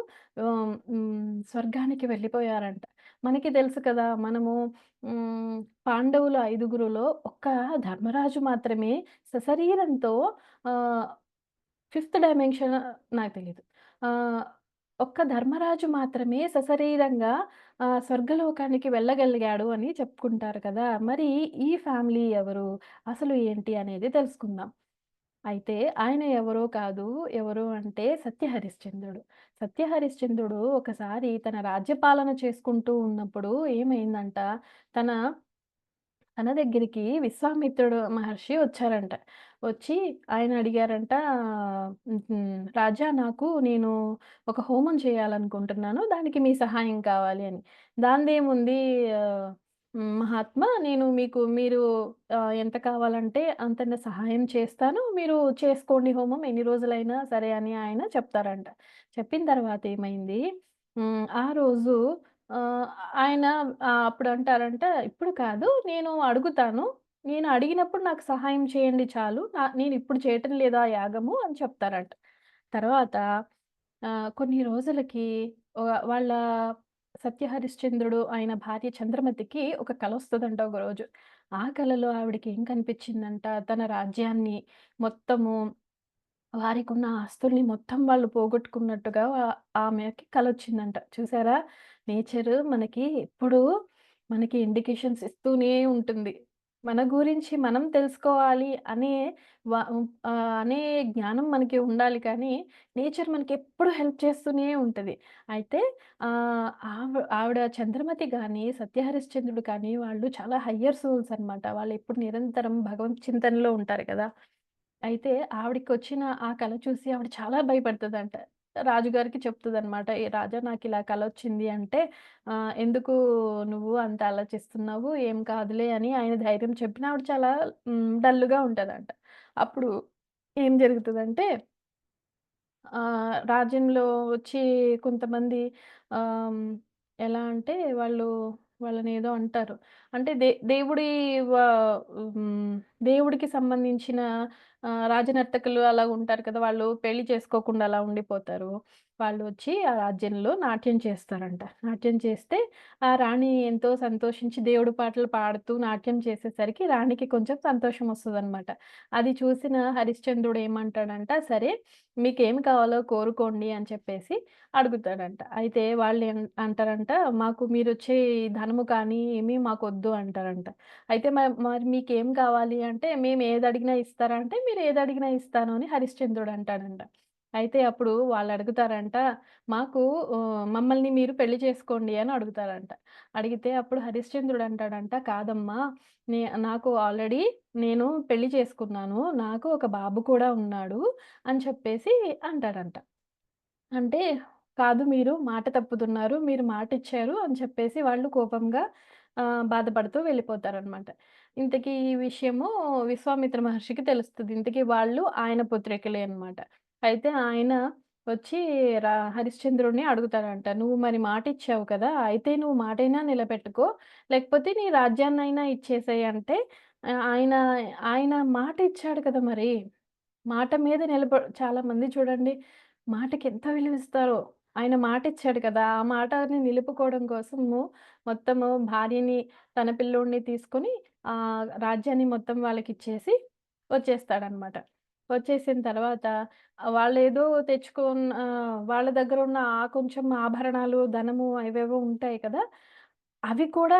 స్వర్గానికి వెళ్ళిపోయారంట. మనకి తెలుసు కదా! మనము హ్మ్, పాండవులు ఐదుగురులో ఒక్క ధర్మరాజు మాత్రమే సశరీరంతో ఆహ్, ఫిఫ్త్ డైమెన్షన్ నాకు తెలీదు. ఆహ్, ఒక్క ధర్మరాజు మాత్రమే సశరీరంగా స్వర్గలోకానికి వెళ్ళగలిగాడు అని చెప్పుకుంటారు కదా! మరి ఈ ఫ్యామిలీ ఎవరు? అసలు ఏంటి అనేది తెలుసుకుందాం. అయితే ఆయన ఎవరో కాదు. ఎవరు అంటే సత్యహరిశ్చంద్రుడు. సత్యహరిశ్చంద్రుడు ఒకసారి తన రాజ్యపాలన చేసుకుంటూ ఉన్నప్పుడు ఏమైందంట, తన తన దగ్గరికి విశ్వామిత్రుడు మహర్షి వచ్చారంట. వచ్చి ఆయన అడిగారంట, "రాజా నేను ఒక హోమం చేయాలనుకుంటున్నాను. దానికి మీ సహాయం కావాలి" అని. దానిదేముంది ఆహ్, మహాత్మా మీరు ఎంత కావాలంటే అంత సహాయం చేస్తాను. మీరు చేసుకోండి హోమం ఎన్ని రోజులైనా సరే అని ఆయన చెప్తారంట. చెప్పిన తర్వాత ఏమైంది, ఆ రోజు ఆహ్, ఆయన అప్పుడంటారంట, "ఇప్పుడు కాదు నేను అడుగుతాను. నేను అడిగినప్పుడు నాకు సహాయం చేయండి చాలు. నేనిప్పుడు చేయటం లేదా యాగము" అని చెప్తారంట. తర్వాత కొన్ని రోజులకి వాళ్ళ సత్యహరిశ్చంద్రుడు ఆయన భార్య చంద్రమతికి ఒక కలొస్తదంట ఒకరోజు. ఆ కలలో ఆవిడకి ఏం కనిపించిందంట, తన రాజ్యాన్ని మొత్తము వారికున్న ఆస్తుల్ని మొత్తం వాళ్ళు పోగొట్టుకున్నట్టుగా ఆమెకి కలొచ్చిందంట. చూసారా? నేచరు మనకి ఎప్పుడూ మనకి ఇండికేషన్స్ ఇస్తూనే ఉంటుంది. మన గురించి మనం తెలుసుకోవాలి అనే జ్ఞానం మనకి ఉండాలి కానీ, నేచర్ మనకెప్పుడు హెల్ప్ చేస్తూనే ఉంటది. అయితే ఆవిడ చంద్రమతి గాని, సత్యహరిశ్చంద్రుడు కానీ వాళ్ళు చాలా హయ్యర్ సోల్స్ అనమాట. వాళ్ళెప్పుడు నిరంతరం భగవంత్ చింతనలో ఉంటారు కదా! అయితే ఆవిడకొచ్చిన ఆ కల చూసి ఆవిడ చాలా భయపడతదంట. రాజుగారికి చెప్తదనమాట. "ఏ రాజా నాకిలా కలొచ్చింది" అంటే, "ఎందుకు నువ్వు అంత ఆలోచిస్తున్నావు? ఏం కాదులే" అని ఆయన ధైర్యం చెప్పినా ఆవిడ చాలా డల్‌గా ఉంటదంట. అప్పుడు ఏం జరుగుతదంటే రాజ్యంలో వచ్చి కొంతమంది ఆహ్, హ్మ్, ఎలా అంటే వాళ్ళనేదో అంటారు. అంటే దేవుడి వ హ్మ్, దేవుడికి సంబంధించిన రాజనర్తకులు అలా ఉంటారు కదా! వాళ్ళు పెళ్లి చేసుకోకుండా అలా ఉండిపోతారు. వాళ్ళు వచ్చి ఆ రాజ్యంలో నాట్యం చేస్తారంట. నాట్యం చేస్తే ఆ రాణి ఎంతో సంతోషించి దేవుడి పాటలు పాడుతూ నాట్యం చేసేసరికి రాణికి కొంచెం సంతోషం వస్తదనమాట. అది చూసిన హరిశ్చంద్రుడు ఏమంటాడంట, సరే మీకేమి కావాలో కోరుకోండి అని చెప్పేసి అడుగుతాడంట. అయితే అంటారంట, "మాకు మీరిచ్చే ఈ ధనము కానీ ఏమి మాకొద్దు" అంటారంట. అయితే మరి మీకేం కావాలి అంటే, "మేము ఏదడిగినా ఇస్తారా?" అంటే, "మీరు ఏదడిగినా ఇస్తాను" అని హరిశ్చంద్రుడు అంటాడంట. అయితే అప్పుడు వాళ్ళడుగుతారంట, "మాకు మమ్మల్ని మీరు పెళ్లి చేసుకోండి" అని అడుగుతారంట. అడిగితే అప్పుడు హరిశ్చంద్రుడు అంటాడంట, "కాదమ్మా! నే నాకు ఆల్రెడీ నేను పెళ్లి చేసుకున్నాను. నాకు ఒక బాబు కూడా ఉన్నాడు" అని చెప్పేసి అంటాడంట. అంటే, "కాదు మీరు మాట తప్పుతున్నారు. మీరు మాటిచ్చారు" అని చెప్పేసి వాళ్ళు కోపంగా బాధపడుతూ వెళ్ళిపోతారనమాట. ఇంతకీ ఈ విషయము విశ్వామిత్ర మహర్షికి తెలుస్తది. ఇంతకీ వాళ్ళు ఆయన పుత్రికలే అనమాట. అయితే ఆయన వచ్చి హరిశ్చంద్రుడిని అడుగుతాడంట. "నువ్వు మరి మాటిచ్చావు కదా! అయితే నువ్వు మాటైనా నిలబెట్టుకో, లేకపోతే నీ రాజ్యాన్నైనా ఇచ్చేసేయి" అంటే ఆయన ఆయన మాట ఇచ్చాడు కదా మరి! మాట మీద చాలామంది చూడండి మాటకెంత విలువిస్తారో. ఆయన మాటిచ్చాడు కదా! ఆ మాటని నిలుపుకోవడం కోసము మొత్తము భార్యని, తన పిల్లోడిని తీసుకొని రాజ్యాన్ని మొత్తం వాళ్ళకిచ్చేసి వచ్చేస్తాడనమాట. వచ్చేసిన తర్వాత వాళ్ళేదో వాళ్ళ దగ్గరున్న ఆ కొంచెం ఆభరణాలు, ధనము అవేవో ఉంటాయి కదా! అవి కూడా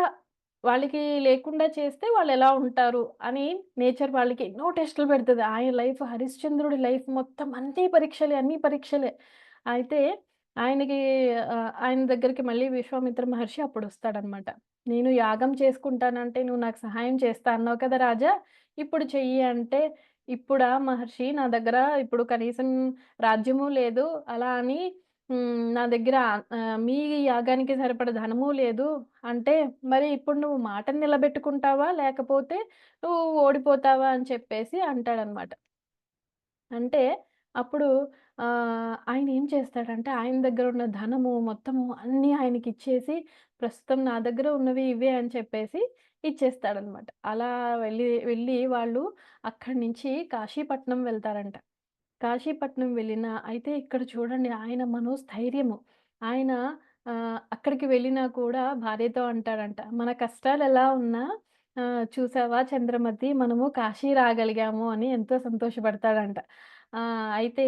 వాళ్ళకి లేకుండా చేస్తే వాళ్ళెలా ఉంటారు అని నేచర్ వాళ్ళకి ఎన్నో టెస్టులు పెడతది. ఆయన లైఫ్ హరిశ్చంద్రుడి లైఫ్ మొత్తం అన్నీ పరీక్షలే, అన్నీ పరీక్షలే. అయితే ఆయనకి ఆయన దగ్గరికి మళ్ళీ విశ్వామిత్ర మహర్షి అప్పుడొస్తాడనమాట. "నేను యాగం చేసుకుంటానంటే నువ్వు నాకు సహాయం చేస్తా అన్నావు కదా రాజా! ఇప్పుడు చెయ్యి" అంటే, "ఇప్పుడా మహర్షి నా దగ్గర ఇప్పుడు కనీసం రాజ్యము లేదు. అలా అని నా దగ్గర మీ యాగానికి సరిపడ ధనము లేదు. అంటే మరి ఇప్పుడు నువ్వు మాటను నిలబెట్టుకుంటావా? లేకపోతే నువ్వు ఓడిపోతావా?" అని చెప్పేసి అంటాడనమాట. అంటే అప్పుడు ఆయనేం చేస్తాడంటే ఆయన దగ్గరున్న ధనము మొత్తము అన్నీ ఆయనకిచ్చేసి, "ప్రస్తుతం నా దగ్గర ఉన్నవి ఇవే" అని చెప్పేసి ఇచ్చేస్తాడనమాట. అలా వెళ్ళి వెళ్ళి వాళ్ళు అక్కడి నుంచి కాశీపట్నం వెళ్తారంట. కాశీపట్నం వెళ్ళినా అయితే ఇక్కడ చూడండి ఆయన మనోస్థైర్యము. ఆయన అక్కడికి వెళ్ళినా కూడా భార్యతో అంటాడంట, "మన కష్టాలెలా ఉన్నా చూసావా చంద్రమతి మనము కాశీ రాగలిగాము" అని ఎంతో సంతోషపడతాడంట. అయితే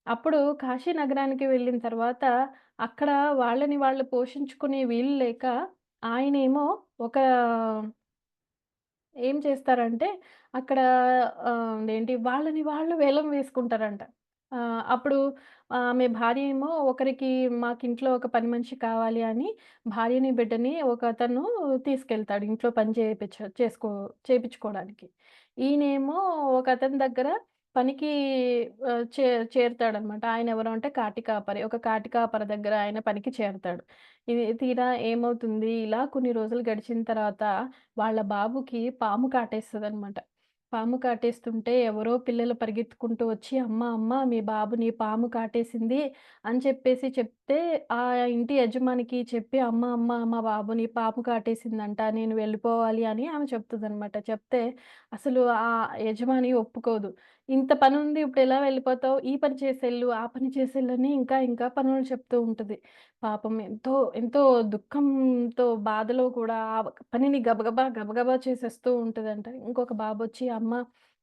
అప్పుడు కాశీ నగరానికి వెళ్ళిన తర్వాత అక్కడ వాళ్ళని వాళ్ళు పోషించుకునే వీలు లేక ఆయనేమో ఒక ఏం చేస్తారంటే, అక్కడ ఏంటి వాళ్ళని వాళ్ళు వేలం వేసుకుంటారంట. అప్పుడు ఆమె భార్య ఏమో ఒకరికి మాకింట్లో ఒక పని మనిషి కావాలి అని భార్యని, బిడ్డని ఒకతను తీసుకెళ్తాడు ఇంట్లో పని చేపిచ్చుకోవడానికి. ఈయనేమో ఒకతని దగ్గర పనికి ఆహ్, చే చేరుతాడనమాట. ఆయనెవరు అంటే కాటి కాపరి. ఒక కాటి కాపరి దగ్గర ఆయన పనికి చేరతాడు. ఇది తీరా ఏమవుతుంది, ఇలా కొన్ని రోజులు గడిచిన తర్వాత వాళ్ళ బాబుకి పాము కాటేస్తదనమాట. పాము కాటేస్తుంటే ఎవరో పిల్లలు పరిగెత్తుకుంటూ వచ్చి, "అమ్మ, అమ్మ మీ బాబుని పాము కాటేసింది" అని చెప్పేసి చెప్తే, ఆ ఇంటి యజమానికి చెప్పి, "అమ్మ, అమ్మ మా బాబుని పాము కాటేసిందంట. నేను వెళ్ళిపోవాలి" అని ఆమె చెప్తదనమాట. చెప్తే అసలు ఆ యజమాని ఒప్పుకోదు. "ఇంత పనుంది ఇప్పుడెలా వెళ్ళిపోతావు? ఈ పని చేసెళ్ళు, ఆ పని చేసెళ్ళని" ఇంకా ఇంకా పనులు చెప్తూ ఉంటది. పాపం ఎంతో ఎంతో దుఃఖంతో, బాధలో కూడా ఆ పనిని గబగబా, గబగబా చేసేస్తూ ఉంటదంట. ఇంకొక బాబొచ్చి, "అమ్మ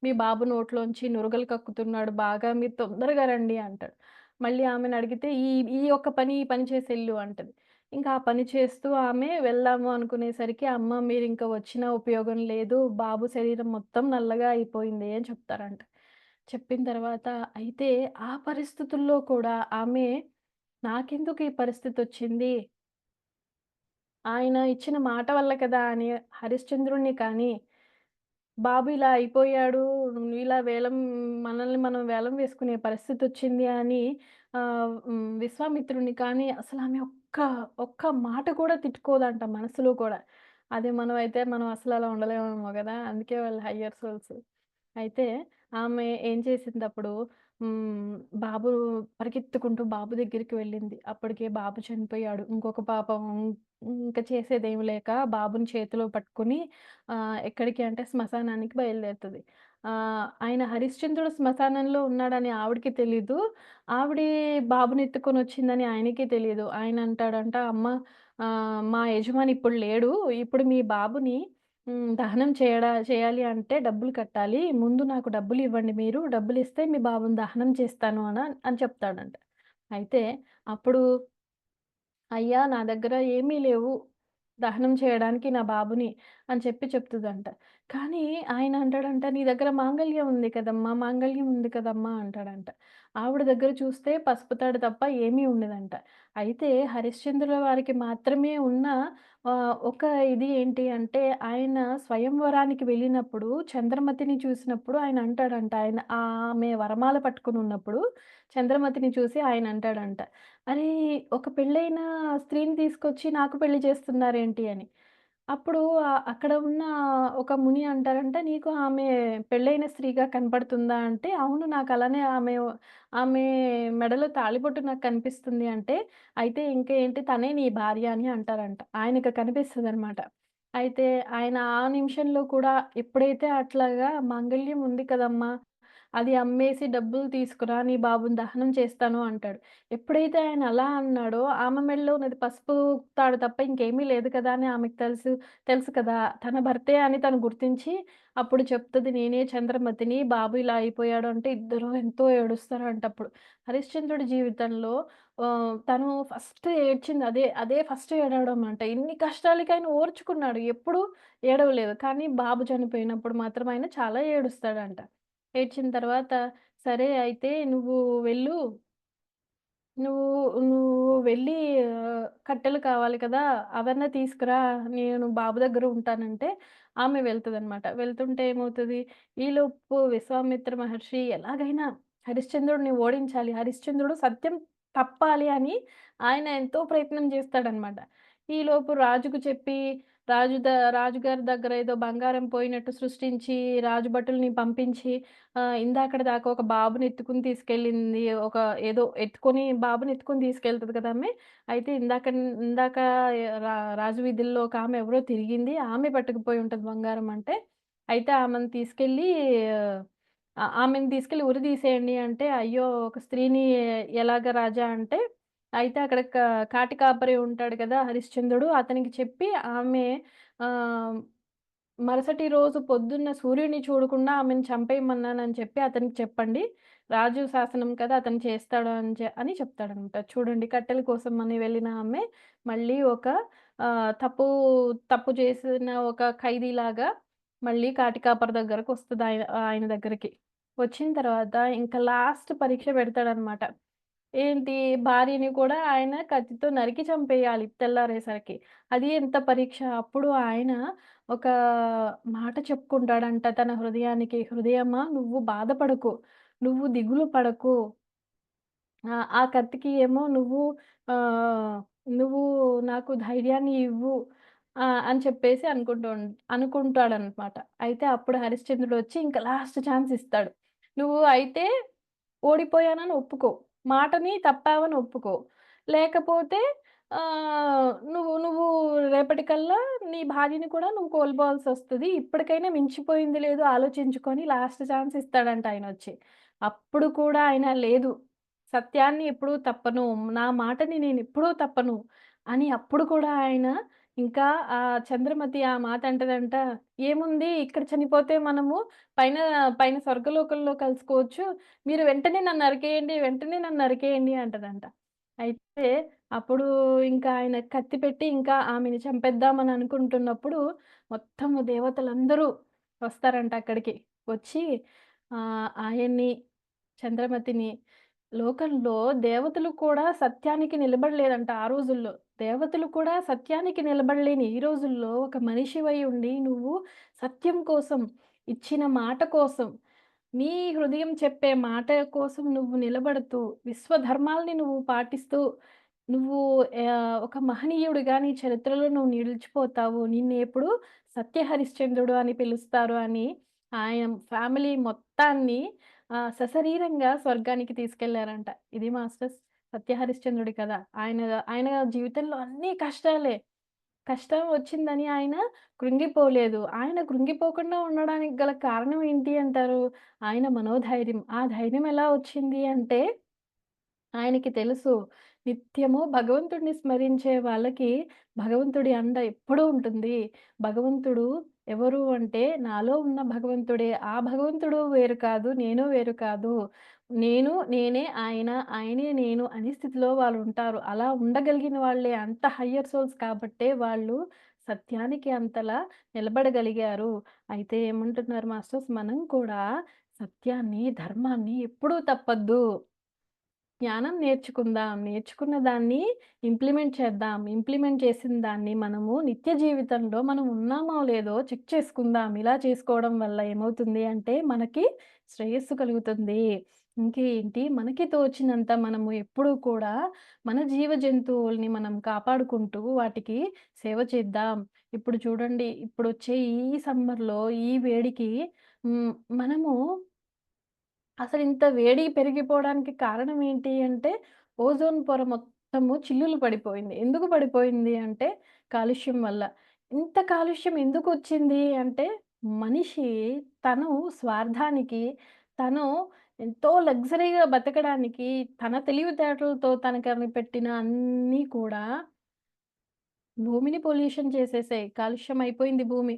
మీ బాబు నోట్లోంచి నురగలు కక్కుతున్నాడు బాగా మీరు తొందరగా రండి" అంటాడు. మళ్ళీ ఆమెనడిగితే, ఈ ఒక్క పని, ఈ పని చేసెళ్ళు" అంటది. ఇంకా ఆ పని చేస్తూ ఆమె వెళ్దాము అనుకునేసరికి, "అమ్మ మీరింక వచ్చినా ఉపయోగం లేదు. బాబు శరీరం మొత్తం నల్లగా అయిపోయింది" అని చెప్తారంట. చెప్పిన తర్వాత అయితే ఆ పరిస్థితుల్లో కూడా ఆమె నాకెందుకు ఈ పరిస్థితొచ్చింది? ఆయన ఇచ్చిన మాట వల్ల కదా! అని హరిశ్చంద్రుడిని కానీ, బాబు ఇలా అయిపోయాడు, ఇలా మనల్ని మనం వేలం వేసుకునే పరిస్థితొచ్చింది అని విశ్వామిత్రుడిని కానీ అసలామె ఒక్క మాట కూడా తిట్టుకోదంట మనసులో కూడా. అదే మనమైతే మనం అసలలా ఉండలేమేమో గదా! అందుకే వాళ్ళు హయ్యర్ సోల్స్. అయితే ఆమె ఏం చేసిందప్పుడు హ్మ్. బాబు పరిగెత్తుకుంటూ బాబు దగ్గరికి వెళ్ళింది. అప్పటికే బాబు చనిపోయాడు. ఇంకొక పాపం ఇంక చేసేదేమి లేక బాబుని చేతిలో పట్టుకొని ఎక్కడికి అంటే శ్మశానానికి బయలుదేరుతది. ఆయన హరిశ్చంద్రుడు శ్మశానంలో ఉన్నాడని ఆవిడకి తెలీదు. ఆవిడి బాబునెత్తుకొనొచ్చిందని ఆయనకి తెలీదు. ఆయన అంటాడంట, "అమ్మ మా యజమాని ఇప్పుడు లేడు. ఇప్పుడు మీ బాబుని దహనం చేయాలి అంటే డబ్బులు కట్టాలి. ముందు నాకు డబ్బులివ్వండి మీరు. డబ్బులిస్తే మీ బాబుని దహనం చేస్తాను" అని చెప్తాడంట. అయితే అప్పుడు "అయ్యా! నా దగ్గర ఏమీ లేవు. దహనం చేయడానికి నా బాబుని" అని చెప్తదంట. కానీ ఆయన అంటాడంట, "నీ దగ్గర మాంగల్యం ఉంది కదమ్మా! మాంగల్యం ఉంది కదమ్మా!" అంటాడంట. ఆవిడ దగ్గర చూస్తే పసుపు తాడు తప్ప ఏమీ ఉండదంట. అయితే హరిశ్చంద్రుల వారికి మాత్రమే ఉన్న ఒక ఇది ఏంటి అంటే, ఆయన స్వయంవరానికి వెళ్ళినప్పుడు చంద్రమతిని చూసినప్పుడు ఆయన అంటాడంట. ఆమె వరమాల పట్టుకొనున్నప్పుడు చంద్రమతిని చూసి ఆయన అంటాడంట. అరే! ఒక పెళ్ళైన స్త్రీని తీసుకొచ్చి నాకు పెళ్లి చేస్తున్నారేంటి అని. అప్పుడు అక్కడ ఉన్న ఒక ముని అంటారంట, "నీకు ఆమె పెళ్ళైన స్త్రీగా కనపడుతుందా?" అంటే, "అవును నాకలానే ఆమె మెడలో తాళిబొట్టు నాకు కనిపిస్తుంది" అంటే, "అయితే ఇంక ఏంటి తనే నీ భార్య" అని అంటారంట. ఆయనకి కనిపిస్తదనమాట. అయితే ఆయన ఆ నిమిషంలో కూడా ఎప్పుడైతే అట్లాగా "మాంగళ్యం ఉంది కదమ్మా! అది అమ్మేసి డబ్బులు తీసుకురా నీ బాబుని దహనం చేస్తాను" అంటాడు. ఎప్పుడైతే ఆయన అలా అన్నాడో, ఆమె మెడలో ఉన్నది పసుపు తాడు తప్ప ఇంకేమీ లేదు కదా! అని ఆమెకు తెలుసు కదా! తన భర్తే అని తను గుర్తించి అప్పుడు చెప్తది, "నేనే చంద్రమతిని, బాబు ఇలా అయిపోయాడు" అంటే ఇద్దరు ఎంతో ఏడుస్తారంట అప్పుడు. హరిశ్చంద్రుడి జీవితంలో తను ఫస్ట్ ఏడ్చింది అదే ఫస్ట్ ఏడవడం అంట. ఇన్ని కష్టాలకి ఓర్చుకున్నాడు. ఎప్పుడూ ఏడవలేదు. కానీ బాబు చనిపోయినప్పుడు మాత్రం ఆయన చాలా ఏడుస్తాడంట. ఏడ్చిన తర్వాత, "సరే అయితే వెళ్ళు. నువ్వు నువ్వు వెళ్ళి కట్టెలు కావాలి కదా! అవన్నా తీసుకురా. నేను బాబు దగ్గర ఉంటానంటే" ఆమె వెళ్తదనమాట. వెళ్తుంటే ఏమవుతది, ఈలోపు విశ్వామిత్ర మహర్షి ఎలాగైనా హరిశ్చంద్రుడిని ఓడించాలి. హరిశ్చంద్రుడు సత్యం తప్పాలి అని ఆయన ఎంతో ప్రయత్నం చేస్తాడనమాట. ఈలోపు రాజుకు చెప్పి రాజుగారి దగ్గర ఏదో బంగారం పోయినట్టు సృష్టించి, రాజు భటుల్ని పంపించి ఇందాకటి దాకా ఒక బాబుని ఎత్తుకొని తీసుకెళ్ళింది. ఏదో బాబుని ఎత్తుకొని తీసుకెళ్తది కదా ఆమె. అయితే ఇందాక రాజు వీధుల్లో ఒక ఆమె ఎవరో తిరిగింది. ఆమె పట్టుకుపోయి ఉంటది బంగారం అంటే. అయితే ఆమెను తీసుకెళ్ళి ఆమెను తీసుకెళ్ళి ఉరి తీసేయండి అంటే, అయ్యో! ఒక స్త్రీని ఎలాగ రాజా అంటే, అయితే అక్కడ కాటి కాపరి ఉంటాడు కదా! హరిశ్చంద్రుడు అతనికి చెప్పి ఆమె ఆహ్, మరుసటి రోజు పొద్దున్న సూర్యుడిని చూడకుండా ఆమెను చంపేయమన్నానని చెప్పి అతనికి చెప్పండి. రాజు శాసనం కదా! అతను చేస్తాడు అని చెప్తాడనమాట. చూడండి కట్టెల కోసం అని వెళ్ళిన ఆమె మళ్ళీ ఒక తప్పు తప్పు చేసిన ఒక ఖైదీలాగా మళ్ళీ కాటి కాపరి దగ్గరకొస్తది ఆయన ఆయన దగ్గరికి. వచ్చిన తర్వాత ఇంకా లాస్ట్ పరీక్ష పెడతాడనమాట. ఏంటి భార్యని కూడా ఆయన కత్తితో నరికి చంపేయాలి తెల్లారేసరికి. అది ఎంత పరీక్ష. అప్పుడు ఆయన ఒక మాట చెప్పుకుంటాడంట తన హృదయానికి, "హృదయమా నువ్వు బాధపడకు, నువ్వు దిగులు పడకు. ఆ కత్తికి ఏమో ఆహ్, నువ్వు నాకు ధైర్యాన్ని ఇవ్వు" అని చెప్పేసి అనుకుంటాడనమాట. అయితే అప్పుడు హరిశ్చంద్రుడొచ్చి ఇంక లాస్ట్ ఛాన్స్ ఇస్తాడు. "నువ్వు అయితే ఓడిపోయానని ఒప్పుకో. మాటని తప్పావని ఒప్పుకో. లేకపోతే నువ్వు నువ్వు రేపటికల్లా నీ భార్యని కూడా నువ్వు కోల్పోవాల్సొస్తది. ఇప్పటికైనా మించిపోయింది లేదు ఆలోచించుకొని" లాస్ట్ ఛాన్స్ ఇస్తాడంట ఆయనొచ్చి. అప్పుడు కూడా ఆయన లేదు. సత్యాన్ని ఎప్పుడూ తప్పను. నా మాటని నేనెప్పుడూ తప్పను అని అప్పుడు కూడా ఆయన ఇంకా చంద్రమతి ఆ మాట అంటదంట, "ఏముంది ఇక్కడ చనిపోతే మనము పైన పైన స్వర్గలోకంలో కలుసుకోవచ్చు. మీరు వెంటనే నన్ను నరికేయండి, వెంటనే నన్ను నరికేయండి" అంటదంట. అయితే అప్పుడు ఇంకా ఆయన కత్తి పెట్టి ఇంకా ఆమెని చంపేద్దామని అనుకుంటున్నప్పుడు మొత్తము దేవతలందరూ వస్తారంట అక్కడికి. వచ్చి ఆయన్ని, చంద్రమతిని లోకంలో దేవతలు కూడా సత్యానికి నిలబడలేదంట ఆ రోజుల్లో. దేవతలు కూడా సత్యానికి నిలబడలేని ఈ రోజుల్లో ఒక మనిషివై ఉండి నువ్వు సత్యం కోసం, ఇచ్చిన మాట కోసం, నీ హృదయం చెప్పే మాట కోసం నువ్వు నిలబడుతూ, విశ్వధర్మాల్ని నువ్వు పాటిస్తూ, నువ్వు ఒక మహనీయుడిగా నీ చరిత్రలో నువ్వు నిలిచిపోతావు. నిన్ను సత్య హరిశ్చంద్రుడు అని పిలుస్తారు అని ఆయన ఫ్యామిలీ మొత్తాన్ని సశరీరంగా స్వర్గానికి తీసుకెళ్లారంట. ఇది మాస్టర్స్ సత్య హరిశ్చంద్రుడి కథ. ఆయన ఆయన జీవితంలో అన్నీ కష్టాలే. కష్టం వచ్చిందని ఆయన కృంగిపోలేదు. ఆయన కృంగిపోకుండా ఉండడానికి గల కారణం ఏంటి అంటారు? ఆయన మనోధైర్యం. ఆ ధైర్యం ఎలా వచ్చింది అంటే ఆయనకి తెలుసు. నిత్యము భగవంతుడిని స్మరించే వాళ్ళకి భగవంతుడి అండ ఎప్పుడూ ఉంటుంది. భగవంతుడు ఎవరు అంటే నాలో ఉన్న భగవంతుడే. ఆ భగవంతుడు వేరు కాదు. నేను వేరు కాదు. నేనే ఆయన, ఆయనే నేను అనే స్థితిలో వాళ్ళుంటారు. అలా ఉండగలిగిన వాళ్ళే అంత హయ్యర్ సోల్స్ కాబట్టే వాళ్ళు సత్యానికి అంతలా నిలబడగలిగారు. అయితే ఏమంటున్నారు మాస్టర్స్ మనం కూడా సత్యాన్ని, ధర్మాన్ని ఎప్పుడూ తప్పొద్దు. జ్ఞానం నేర్చుకుందాం. నేర్చుకున్న దాన్ని ఇంప్లిమెంట్ చేద్దాం. ఇంప్లిమెంట్ చేసిన దాన్ని మనము నిత్య జీవితంలో మనం ఉన్నామో లేదో చెక్ చేసుకుందాం. ఇలా చేసుకోవడం వల్ల ఏమవుతుంది అంటే మనకి శ్రేయస్సు కలుగుతుంది. ఇంకేంటి మనకి తోచినంత మనము ఎప్పుడూ కూడా మన జీవ జంతువుల్ని మనం కాపాడుకుంటూ వాటికి సేవ చేద్దాం. ఇప్పుడు చూడండి ఇప్పుడొచ్చే ఈ సమ్మర్‌లో ఈ వేడికి హ్మ్. మనము అసలింత వేడి పెరిగిపోవడానికి కారణం ఏంటి అంటే, ఓజోన్ పొర మొత్తము చిల్లులు పడిపోయింది. ఎందుకు పడిపోయింది అంటే, కాలుష్యం వల్ల. ఇంత కాలుష్యం ఎందుకొచ్చింది అంటే, మనిషి తను స్వార్థానికి, తను ఎంతో లగ్జరీగా బతకడానికి, తన తెలివితేటలతో తను కనిపెట్టిన అన్నీ కూడా భూమిని పొల్యూషన్ చేసేసాయి. కాలుష్యం అయిపోయింది భూమి.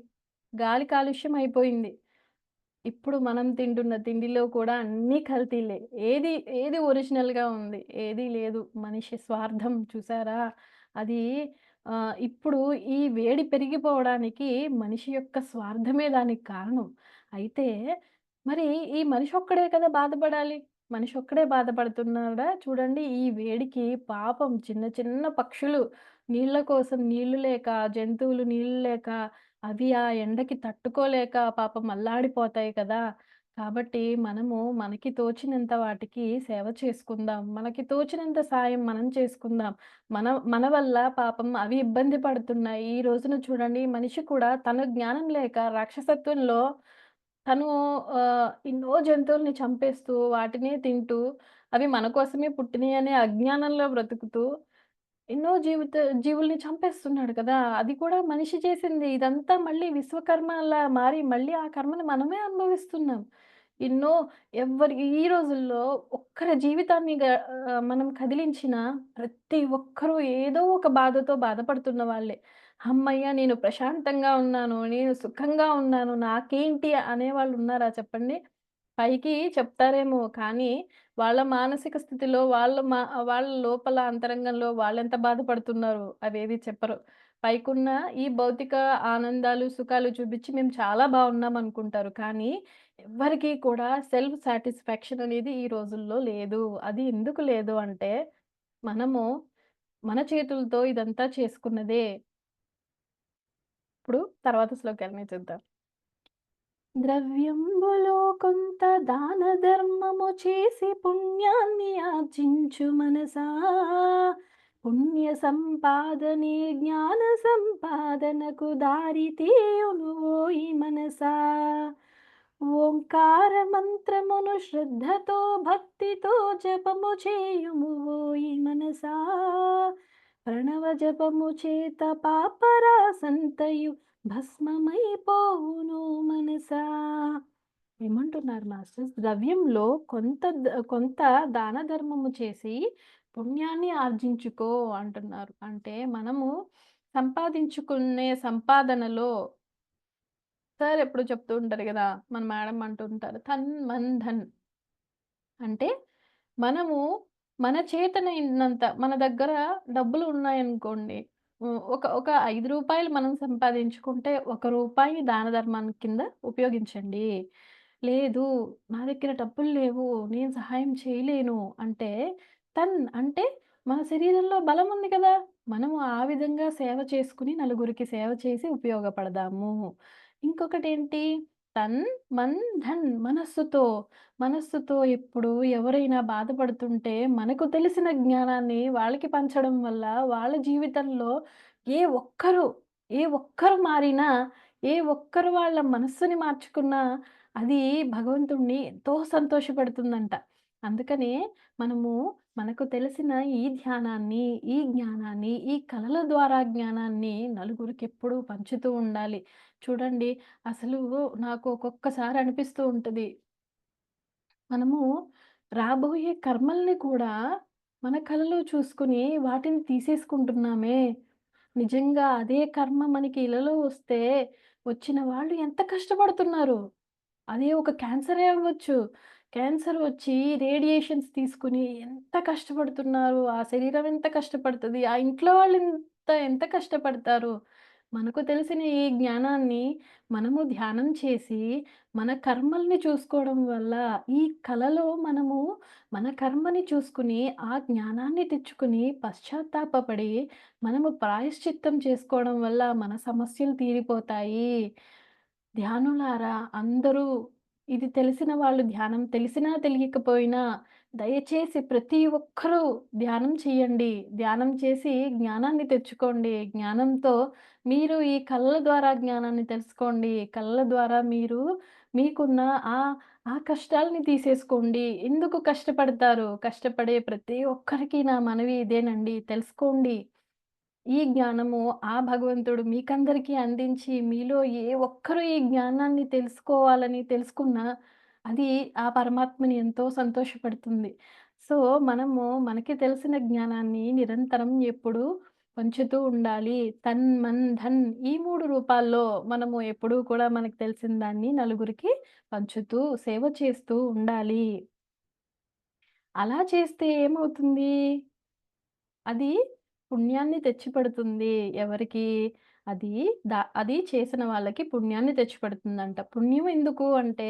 గాలి కాలుష్యం అయిపోయింది. ఇప్పుడు మనం తింటున్న తిండిలో కూడా అన్నీ కల్తీలే. ఏది ఏది ఒరిజినల్‌గా ఉంది? ఏదీ లేదు. మనిషి స్వార్థం చూసారా? అది ఇప్పుడు ఈ వేడి పెరిగిపోవడానికి మనిషి యొక్క స్వార్థమే దానికి కారణం. అయితే మరి ఈ మనిషి ఒక్కడే కదా బాధపడాలి. మనిషి ఒక్కడే బాధపడుతున్నాడా? చూడండి ఈ వేడికి పాపం చిన్న చిన్న పక్షులు నీళ్ళ కోసం నీళ్లు లేక, జంతువులు నీళ్లు లేక అవి ఆ ఎండకి తట్టుకోలేక పాపం అల్లాడిపోతాయి కదా! కాబట్టి మనము మనకి తోచినంత వాటికి సేవ చేసుకుందాం. మనకి తోచినంత సాయం మనం చేసుకుందాం. మన మన వల్ల పాపం అవి ఇబ్బంది పడుతున్నాయి. ఈ రోజున చూడండి మనిషి కూడా తన జ్ఞానం లేక రాక్షసత్వంలో తను ఎన్నో జంతువుల్ని చంపేస్తూ, వాటినే తింటూ, అవి మన కోసమే పుట్టినయి అనే అజ్ఞానంలో బ్రతుకుతూ ఎన్నో జీవుల్ని చంపేస్తున్నాడు కదా! అది కూడా మనిషి చేసింది. ఇదంతా మళ్ళీ విశ్వకర్మలా మారి మళ్ళీ ఆ కర్మని మనమే అనుభవిస్తున్నాం. ఎన్నో ఈ రోజుల్లో ఒక్కరి జీవితాన్ని మనం కదిలించిన ప్రతి ఒక్కరూ ఏదో ఒక బాధతో బాధపడుతున్న వాళ్ళే. హమ్మయ్య! నేను ప్రశాంతంగా ఉన్నాను. నేను సుఖంగా ఉన్నాను. నాకేంటి అనేవాళ్ళున్నారా చెప్పండి? పైకి చెప్తారేమో కానీ, వాళ్ళ మానసిక స్థితిలో వాళ్ళ లోపల అంతరంగంలో వాళ్ళెంత బాధపడుతున్నారు అవేవి చెప్పరు. పైకున్న ఈ భౌతిక ఆనందాలు, సుఖాలు చూపిచ్చి మేము చాలా బాగున్నామనుకుంటారు. కానీ ఎవ్వరికీ కూడా సెల్ఫ్ సాటిస్ఫాక్షన్ అనేది ఈ రోజుల్లో లేదు. అది ఎందుకు లేదు అంటే, మనము మన చేతులతో ఇదంతా చేసుకున్నదే. ఇప్పుడు తర్వాత శ్లోకాన్ని చూద్దాం. ద్రవ్యంబులో కొంత దాన ధర్మము చేసి పుణ్యాన్ని ఆర్జించు మనసా పుణ్య సంపాదనే జ్ఞాన సంపాదనకు దారి తీయును ఓయి మనసా ఓంకార మంత్రమును శ్రద్ధతో భక్తితో జపము చేయుము ఓయి మనసా ప్రణవ జపము చేత పాపరాసంతయు భస్మమైపోవును మనసా. ఏమంటున్నారు మాస్టర్స్? ద్రవ్యంలో కొంత దాన ధర్మము చేసి పుణ్యాన్ని ఆర్జించుకో అంటున్నారు. అంటే మనము సంపాదించుకునే సంపాదనలో సార్ ఎప్పుడు చెప్తూ ఉంటారు గదా! మన మేడం అంటూ ఉంటారు. తన్, మన్, ధన్ అంటే మనము మన చేతనైనంత మన దగ్గర డబ్బులు ఉన్నాయనుకోండి. ఒక రూ. 5 మనం సంపాదించుకుంటే, ఒక రూపాయి దాన ధర్మానికి కింద ఉపయోగించండి. లేదు నా దగ్గర డబ్బులు లేవు, నేను సహాయం చేయలేను అంటే, అంటే మన శరీరంలో బలం ఉంది కదా! మనము ఆ విధంగా సేవ చేసుకొని నలుగురికి సేవ చేసి ఉపయోగపడదాము. ఇంకొకటేంటి తన్, మన్, ధన్ మనస్సుతో ఎప్పుడు ఎవరైనా బాధపడుతుంటే, మనకు తెలిసిన జ్ఞానాన్ని వాళ్ళకి పంచడం వల్ల, వాళ్ళ జీవితంలో ఏ ఒక్కరు, ఏ ఒక్కరు మారినా, ఏ ఒక్కరు వాళ్ళ మనస్సుని మార్చుకున్నా, అది భగవంతుడిని ఎంతో సంతోషపెడుతుందంట. అందుకనే మనము మనకు తెలిసిన ఈ ధ్యానాన్ని, ఈ జ్ఞానాన్ని, ఈ కళల ద్వారా జ్ఞానాన్ని నలుగురికెప్పుడూ పంచుతూ ఉండాలి. చూడండి అసలు నాకు ఒక్కొక్కసారి అనిపిస్తూ ఉంటది. మనము రాబోయే కర్మల్ని కూడా మన కలలో చూసుకొని వాటిని తీసేసుకుంటున్నామే. నిజంగా అదే కర్మ మనకి ఇలలో వస్తే, వచ్చిన వాళ్ళు ఎంత కష్టపడుతున్నారు. అదే ఒక క్యాన్సరే అవ్వచ్చు. క్యాన్సర్ వచ్చి రేడియేషన్స్ తీసుకొని ఎంత కష్టపడుతున్నారు. ఆ శరీరం ఎంత కష్టపడతది. ఆ ఇంట్లో వాళ్ళు ఎంత కష్టపడతారు. మనకు తెలిసిన ఈ జ్ఞానాన్ని మనము ధ్యానం చేసి, మన కర్మల్ని చూసుకోవడం వల్ల, ఈ కలలో మనము మన కర్మని చూసుకొని, ఆ జ్ఞానాన్ని తెచ్చుకొని, పశ్చాత్తాపపడి, మనము ప్రాయశ్చిత్తం చేసుకోవడం వల్ల మన సమస్యలు తీరిపోతాయి. ధ్యానులారా అందరూ ఇది తెలిసిన వాళ్ళు ధ్యానం తెలిసినా తెలియకపోయినా దయచేసి ప్రతి ఒక్కరూ ధ్యానం చేయండి. ధ్యానం చేసి జ్ఞానాన్ని తెచ్చుకోండి. జ్ఞానంతో మీరు ఈ కళ్ళ ద్వారా జ్ఞానాన్ని తెలుసుకోండి. కళ్ళ ద్వారా మీరు మీకున్న ఆ ఆ కష్టాల్ని తీసేసుకోండి. ఎందుకు కష్టపడతారు? కష్టపడే ప్రతి ఒక్కరికి నా మనవి ఇదేనండి. తెలుసుకోండి. ఈ జ్ఞానము ఆ భగవంతుడు మీకందరికీ అందించి, మీలో ఏ ఒక్కరు ఈ జ్ఞానాన్ని తెలుసుకోవాలని తెలుసుకున్నా, అది ఆ పరమాత్మని ఎంతో సంతోషపెడుతుంది. సో, మనము మనకి తెలిసిన జ్ఞానాన్ని నిరంతరం ఎప్పుడూ పంచుతూ ఉండాలి. తన్, మన్, ధన్ ఈ 3 రూపాల్లో మనము ఎప్పుడూ కూడా మనకు తెలిసిన దాన్ని నలుగురికి పంచుతూ, సేవ చేస్తూ ఉండాలి. అలా చేస్తే ఏమవుతుంది? అది పుణ్యాన్ని తెచ్చిపెడుతుంది. ఎవరికి? అది అది చేసిన వాళ్ళకి పుణ్యాన్ని తెచ్చిపెడుతుందంట. పుణ్యం ఎందుకు అంటే,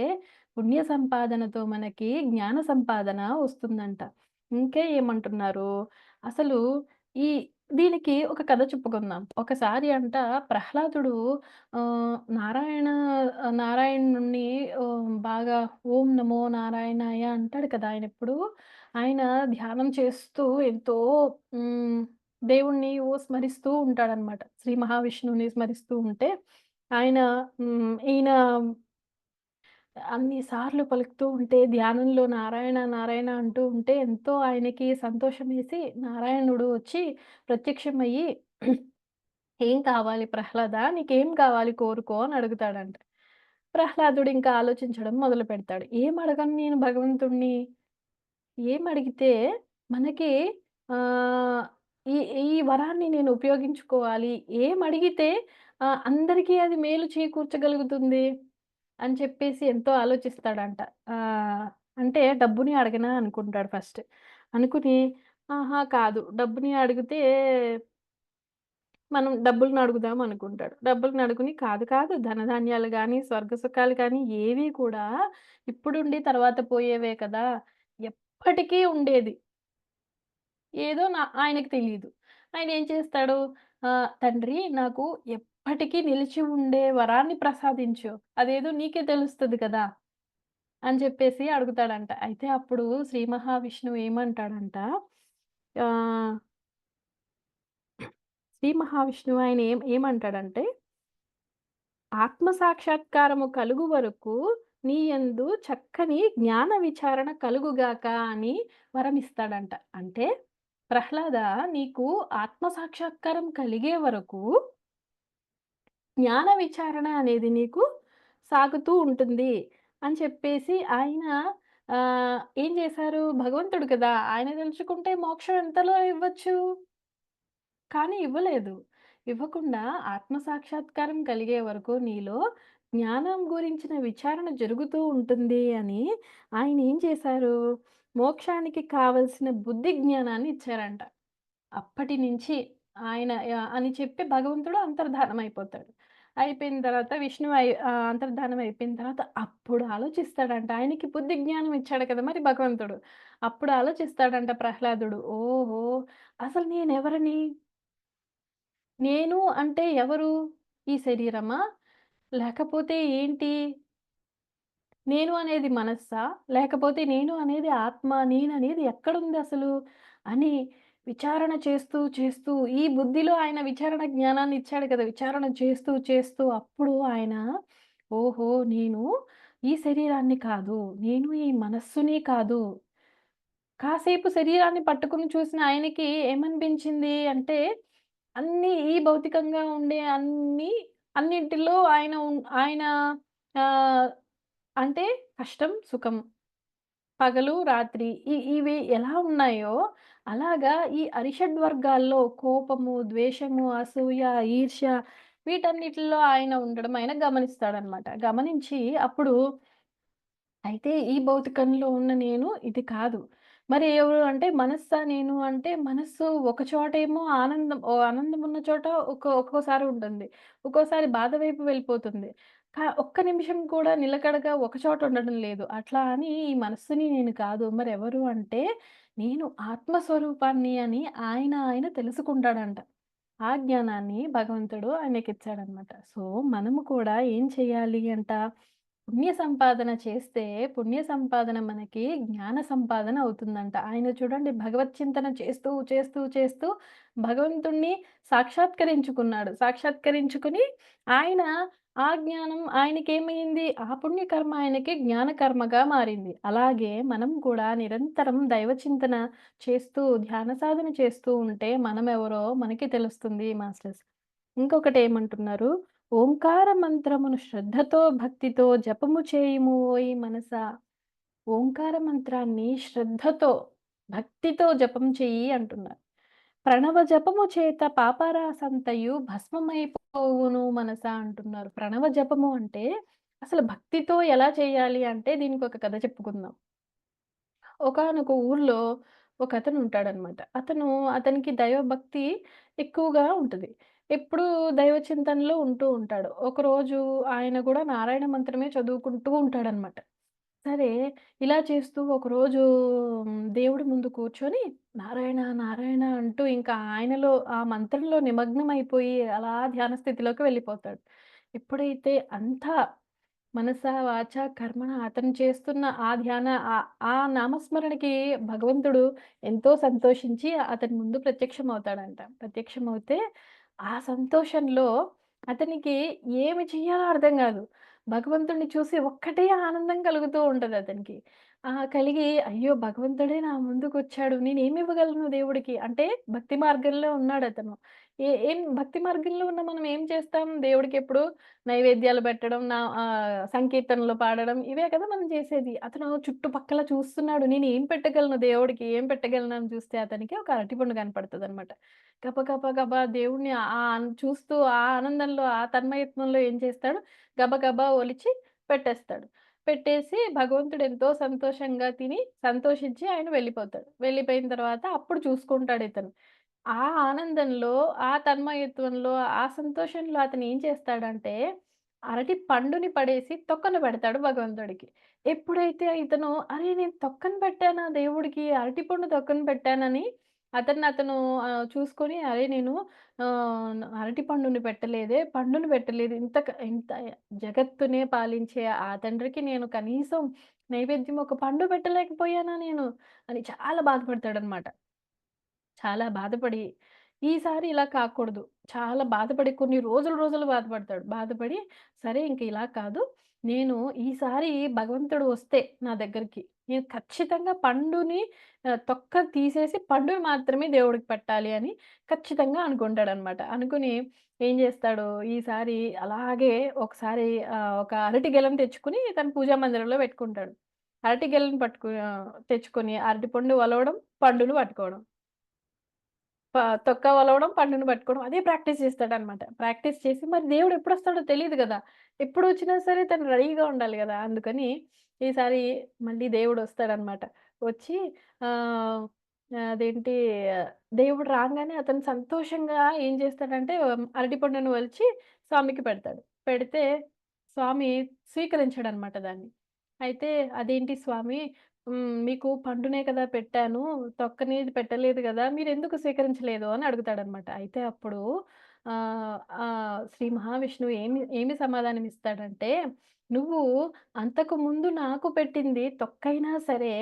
పుణ్య సంపాదనతో మనకి జ్ఞాన సంపాదన వస్తుందంట. ఇంకా ఏమంటున్నారు? అసలు ఈ దీనికి ఒక కథ చెప్పుకుందాం. ఒకసారి ప్రహ్లాదుడు నారాయణుడిని బాగా ఓం నమో నారాయణాయ అంటాడు కదా! ఆయనెప్పుడు. ఆయన ధ్యానం చేస్తూ ఎంతో హ్మ్. దేవుడిని స్మరిస్తూ ఉంటాడనమాట. శ్రీ మహావిష్ణువుని స్మరిస్తూ ఉంటే, ఆయన ఈయన అన్ని సార్లు పలుకుతూ ఉంటే, ధ్యానంలో నారాయణ, నారాయణ అంటూ ఉంటే, ఎంతో ఆయనకి సంతోషమేసి, నారాయణుడు వచ్చి ప్రత్యక్షమయ్యి, "ఏం కావాలి ప్రహ్లాదా? నీకేం కావాలి కోరుకో" అని అడుగుతాడంట. ప్రహ్లాదుడు ఇంకా ఆలోచించడం మొదలుపెడతాడు. ఏం అడగను నేను భగవంతుడిని? ఏమడిగితే మనకి ఆహ్, ఈ ఈ వరాన్ని నేను ఉపయోగించుకోవాలి. ఏమడిగితే అందరికీ అది మేలు చేకూర్చగలుగుతుంది అని చెప్పేసి ఎంతో ఆలోచిస్తాడంట. ఆహ్, అంటే డబ్బుని అడగనా అనుకుంటాడు ఫస్ట్. అనుకుని ఆహా! కాదు డబ్బుని అడిగితే మనం డబ్బుల్ని అడుగుదాం అనుకుంటాడు. డబ్బుల్ని అడుగుని కాదు కాదు ధనధాన్యాలు గాని, స్వర్గ సుఖాలు కానీ ఏవి కూడా ఇప్పుడుండి తర్వాత పోయేవే కదా! ఎప్పటికీ ఉండేది. ఏదో ఆయనకి తెలీదు. ఆయనేం చేస్తాడు, తండ్రి నాకు ఎప్పటికీ నిలిచి ఉండే వరాన్ని ప్రసాదించు. అదేదో నీకే తెలుస్తది కదా! అని చెప్పేసి అడుగుతాడంట. అయితే అప్పుడు శ్రీ మహావిష్ణువు ఏమంటాడంట, ఆహ్, శ్రీ మహావిష్ణువు ఆయన ఏమంటాడంటే, ఆత్మ సాక్షాత్కారము కలుగు వరకు నీయందు చక్కని జ్ఞాన విచారణ కలుగుగాక అని వరమిస్తాడంట. అంటే ప్రహ్లాద నీకు ఆత్మ సాక్షాత్కారం కలిగే వరకు జ్ఞాన విచారణ అనేది నీకు సాగుతూ ఉంటుంది అని చెప్పేసి ఆయన ఏం చేశారు? భగవంతుడు కదా! ఆయన తలుచుకుంటే మోక్షం ఎంతలో ఇవ్వచ్చు. కానీ ఇవ్వలేదు. ఇవ్వకుండా ఆత్మ సాక్షాత్కారం కలిగే వరకు నీలో జ్ఞానం గురించిన విచారణ జరుగుతూ ఉంటుంది అని ఆయనేం చేశారు? మోక్షానికి కావలసిన బుద్ధి జ్ఞానాన్ని ఇచ్చారంట. అప్పటి నుంచి ఆయన అని చెప్పి భగవంతుడు అంతర్ధానం అయిపోతాడు. అయిపోయిన తర్వాత విష్ణువు అంతర్ధానం అయిపోయిన తర్వాత అప్పుడు ఆలోచిస్తాడంట. ఆయనకి బుద్ధి జ్ఞానం ఇచ్చాడు కదా! మరి భగవంతుడు. అప్పుడు ఆలోచిస్తాడంట ప్రహ్లాదుడు. ఓహో! అసలు నేనెవరిని? నేను అంటే ఎవరు? ఈ శరీరమా? లేకపోతే ఏంటి? నేను అనేది మనస్సా? లేకపోతే నేను అనేది ఆత్మ, నేననేది ఎక్కడుందసలు? అని విచారణ చేస్తూ, చేస్తూ ఈ బుద్ధిలో ఆయన విచారణ జ్ఞానాన్ని ఇచ్చాడు కదా! విచారణ చేస్తూ, చేస్తూ అప్పుడు ఆయన ఓహో! నేను ఈ శరీరాన్ని కాదు. నేను ఈ మనస్సుని కాదు. కాసేపు శరీరాన్ని పట్టుకొని చూసిన ఆయనకి ఏమనిపించింది అంటే, అన్నీ ఈ భౌతికంగా ఉండే అన్నిటిలో ఆయన ఆహ్, అంటే కష్టం, సుఖం, పగలు, రాత్రి ఇవి ఎలా ఉన్నాయో, అలాగా ఈ అరిషడ్ వర్గాల్లో కోపము, ద్వేషము, అసూయ, ఈర్ష్య వీటన్నిటిలో ఆయన ఉండడం ఆయన గమనిస్తాడనమాట. గమనించి అప్పుడు అయితే ఈ భౌతికంలో ఉన్న నేను ఇది కాదు. మరి ఎవరు అంటే మనస్సా నేను అంటే మనస్సు ఒక చోటేమో ఆనందం ఉన్న చోట ఒక్కోసారి ఉంటుంది. ఒక్కోసారి బాధ వైపు వెళ్ళిపోతుంది. ఒక్క నిమిషం కూడా నిలకడగా ఒక చోట ఉండడం లేదు. అట్లా అని ఈ మనస్సుని నేను కాదు. మరెవరు అంటే నేను ఆత్మస్వరూపాన్ని అని ఆయన తెలుసుకుంటాడంట. ఆ జ్ఞానాన్ని భగవంతుడు ఆయనకిచ్చాడనమాట. సో, మనము కూడా ఏం చేయాలి అంట, పుణ్య సంపాదన చేస్తే, పుణ్య సంపాదన మనకి జ్ఞాన సంపాదన అవుతుందంట. ఆయన చూడండి భగవత్ చింతన చేస్తూ, చేస్తూ, చేస్తూ భగవంతుడిని సాక్షాత్కరించుకున్నాడు. సాక్షాత్కరించుకుని ఆయన ఆ జ్ఞానం ఆయనకేమైంది? ఆ పుణ్యకర్మ ఆయనకి జ్ఞానకర్మగా మారింది. అలాగే మనం కూడా నిరంతరం దైవ చింతన చేస్తూ, ధ్యాన సాధన చేస్తూ ఉంటే మనమెవరో మనకి తెలుస్తుంది మాస్టర్స్. ఇంకొకటేమంటున్నారు? ఓంకార మంత్రమును శ్రద్ధతో, భక్తితో జపము చేయుము ఓయి మనసా. ఓంకార మంత్రాన్ని శ్రద్ధతో, భక్తితో జపం చెయ్యి అంటున్నారు. ప్రణవ జపము చేత పాపరాసంతయు భస్మమైపోవును మనసా అంటున్నారు. ప్రణవ జపము అంటే అసలు భక్తితో ఎలా చేయాలి అంటే దీనికొక కథ చెప్పుకుందాం. ఒకానొక ఊర్లో ఒకతను ఉంటాడనమాట. అతనికి దైవభక్తి ఎక్కువగా ఉంటది. ఎప్పుడూ దైవ చింతనలో ఉంటూ ఉంటాడు. ఒకరోజు ఆయన గూడా నారాయణ మంత్రమే చదువుకుంటూ ఉంటాడనమాట. సరే, ఇలా చేస్తూ ఒకరోజు దేవుడి ముందు కూర్చొని నారాయణ, నారాయణ అంటూ ఇంకా ఆయనలో ఆ మంత్రంలో నిమగ్నమైపోయి అలా ధ్యాన స్థితిలోకి వెళ్ళిపోతాడు. ఎప్పుడైతే అంతా మనస, వాచ, కర్మణ అతను చేస్తున్న ఆ ధ్యాన ఆ నామస్మరణకి భగవంతుడు ఎంతో సంతోషించి అతని ముందు ప్రత్యక్షమవుతాడంట. ప్రత్యక్షమవుతే ఆ సంతోషంలో అతనికి ఏమి చెయ్యాలో అర్థం గాదు. భగవంతుడిని చూసి ఒక్కటే ఆనందం కలుగుతూ ఉంటదతనికి. కలిగి అయ్యో! భగవంతుడే నా ముందుకొచ్చాడు. నేనేమివ్వగలను దేవుడికి? అంటే భక్తి మార్గంలో ఉన్నాడతను. ఏం భక్తి మార్గంలో ఉన్న మనం ఏం చేస్తాం? దేవుడికెప్పుడు నైవేద్యాలు పెట్టడం, సంకీర్తనలు పాడడం ఇవే కదా మనం చేసేది. అతను చుట్టుపక్కల చూస్తున్నాడు. నేను ఏం పెట్టగలను దేవుడికి? ఏం పెట్టగలను అని చూస్తే అతనికి ఒక అరటిపండు కనపడతదనమాట. గబా గబా దేవుడిని చూస్తూ ఆ ఆనందంలో, ఆ తన్మయత్వంలో ఏం చేస్తాడు? గబగబా ఒలిచి పెట్టేస్తాడు. పెట్టేసి భగవంతుడు ఎంతో సంతోషంగా తిని, సంతోషించి ఆయన వెళ్ళిపోతాడు. వెళ్ళిపోయిన తర్వాత అప్పుడు చూసుకుంటాడితను. ఆ ఆనందంలో, ఆ తన్మయత్వంలో, ఆ సంతోషంలో అతనేం చేస్తాడంటే, అరటి పండుని పడేసి తొక్కన పెడతాడు భగవంతుడికి. ఎప్పుడైతే ఇతను అరే! నేను తొక్కన పెట్టానా దేవుడికి, అరటిపండు తొక్కన పెట్టానని అతను చూసుకొని అరే! నేను అరటి పండుని పెట్టలేదే, పండుని పెట్టలేదు. ఇంత జగత్తునే పాలించే ఆ తండ్రికి నేను కనీసం నైవేద్యం ఒక పండు పెట్టలేకపోయానా నేను అని చాలా బాధపడతాడనమాట. చాలా బాధపడి, ఈసారి ఇలా కాకూడదు. చాలా బాధపడి కొన్ని రోజులు బాధపడతాడు. బాధపడి సరే ఇంక ఇలా కాదు. నేను ఈసారి భగవంతుడు వస్తే నా దగ్గరికి, నేను ఖచ్చితంగా పండుని తొక్క తీసేసి పండుని మాత్రమే దేవుడికి పెట్టాలి అని ఖచ్చితంగా అనుకుంటాడనమాట. అనుకుని ఏం చేస్తాడు, ఈసారి అలాగే ఒకసారి ఒక అరటి గెలను తెచ్చుకొని తన పూజా మందిరంలో పెట్టుకుంటాడు. అరటి గెలను తెచ్చుకొని అరటిపండు ఒలవడం, పండును పట్టుకోవడం. తొక్క వలవడం, పండుని పట్టుకోవడం అదే ప్రాక్టీస్ చేస్తాడనమాట. ప్రాక్టీస్ చేసి మరి దేవుడు ఎప్పుడొస్తాడో తెలీదు గదా! ఎప్పుడొచ్చినా సరే తను రెడీగా ఉండాలి గదా! అందుకని ఈసారి మళ్ళీ దేవుడొస్తాడనమాట. వచ్చి ఆహ్, అదేంటి దేవుడు రాంగానే అతను సంతోషంగా ఏం చేస్తాడంటే అరటిపండును ఒలిచి స్వామికి పెడతాడు. పెడితే స్వామి స్వీకరించడనమాట దాన్ని. అయితే అదేంటి స్వామి మీకు పండునే కదా పెట్టాను. తొక్కనిది పెట్టలేదు గదా! మీరెందుకు స్వీకరించలేదు అని అడుగుతాడనమాట. అయితే అప్పుడు శ్రీ మహావిష్ణువు ఏమి సమాధానం ఇస్తాడంటే, "నువ్వు అంతకుముందు నాకు పెట్టింది తొక్కైనా సరే,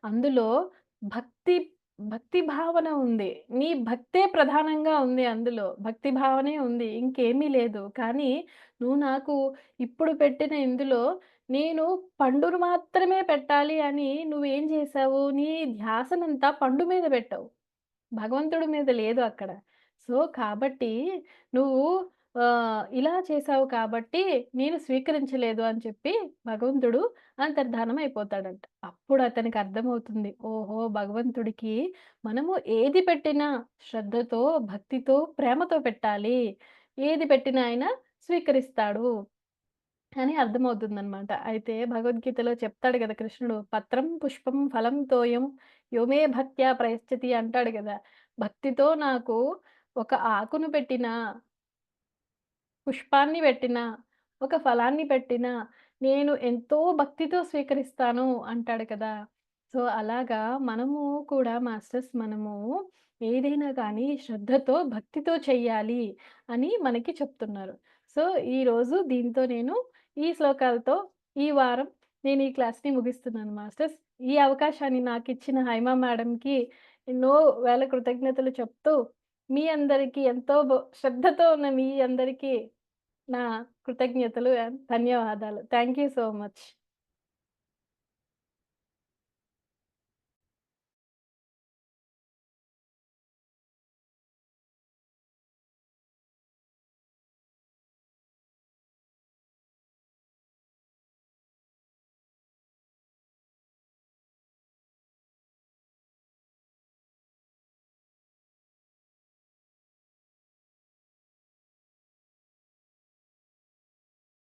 అందులో భక్తి భక్తి భావన ఉంది. నీ భక్తే ప్రధానంగా ఉంది అందులో. భక్తి భావనే ఉంది. ఇంకేమీ లేదు. కానీ నువ్వు నాకు ఇప్పుడు పెట్టిన ఇందులో నేను పండును మాత్రమే పెట్టాలి అని నువ్వేం చేశావు? నీ ధ్యాసనంతా పండు మీద పెట్టావు. భగవంతుడి మీద లేదు అక్కడ. సో, కాబట్టి నువ్వు ఇలా చేశావు కాబట్టి నేను స్వీకరించలేదు అని చెప్పి భగవంతుడు అంతర్ధానం అయిపోతాడంట. అప్పుడు అతనికి అర్థమవుతుంది. ఓహో! భగవంతుడికి మనము ఏది పెట్టినా శ్రద్ధతో, భక్తితో, ప్రేమతో పెట్టాలి. ఏది పెట్టినా ఆయన స్వీకరిస్తాడు. అని అర్థమవుతుందనమాట. అయితే భగవద్గీతలో చెప్తాడు గదా కృష్ణుడు, "పత్రం, పుష్పం, ఫలం తోయం యో మే భక్త్యా ప్రయశ్చతి" అంటాడు గదా! భక్తితో నాకు ఒక ఆకును పెట్టినా, పుష్పాన్ని పెట్టినా, ఒక ఫలాన్ని పెట్టినా, నేను ఎంతో భక్తితో స్వీకరిస్తాను అంటాడు కదా! సో, అలాగా మనము కూడా మాస్టర్స్ మనము ఏదైనా కానీ శ్రద్ధతో, భక్తితో చెయ్యాలి అని మనకి చెప్తున్నారు. సో, ఈరోజు దీంతో నేను ఈ శ్లోకాలతో ఈ వారం నేను ఈ క్లాస్‌ని ముగిస్తున్నాను మాస్టర్స్. ఈ అవకాశాన్ని నాకిచ్చిన హైమా మేడంకి ఎన్నో వేల కృతజ్ఞతలు చెప్తూ మీ అందరికీ ఎంతో శ్రద్ధతో ఉన్న మీ అందరికీ నా కృతజ్ఞతలు, ధన్యవాదాలు. Thank you so much.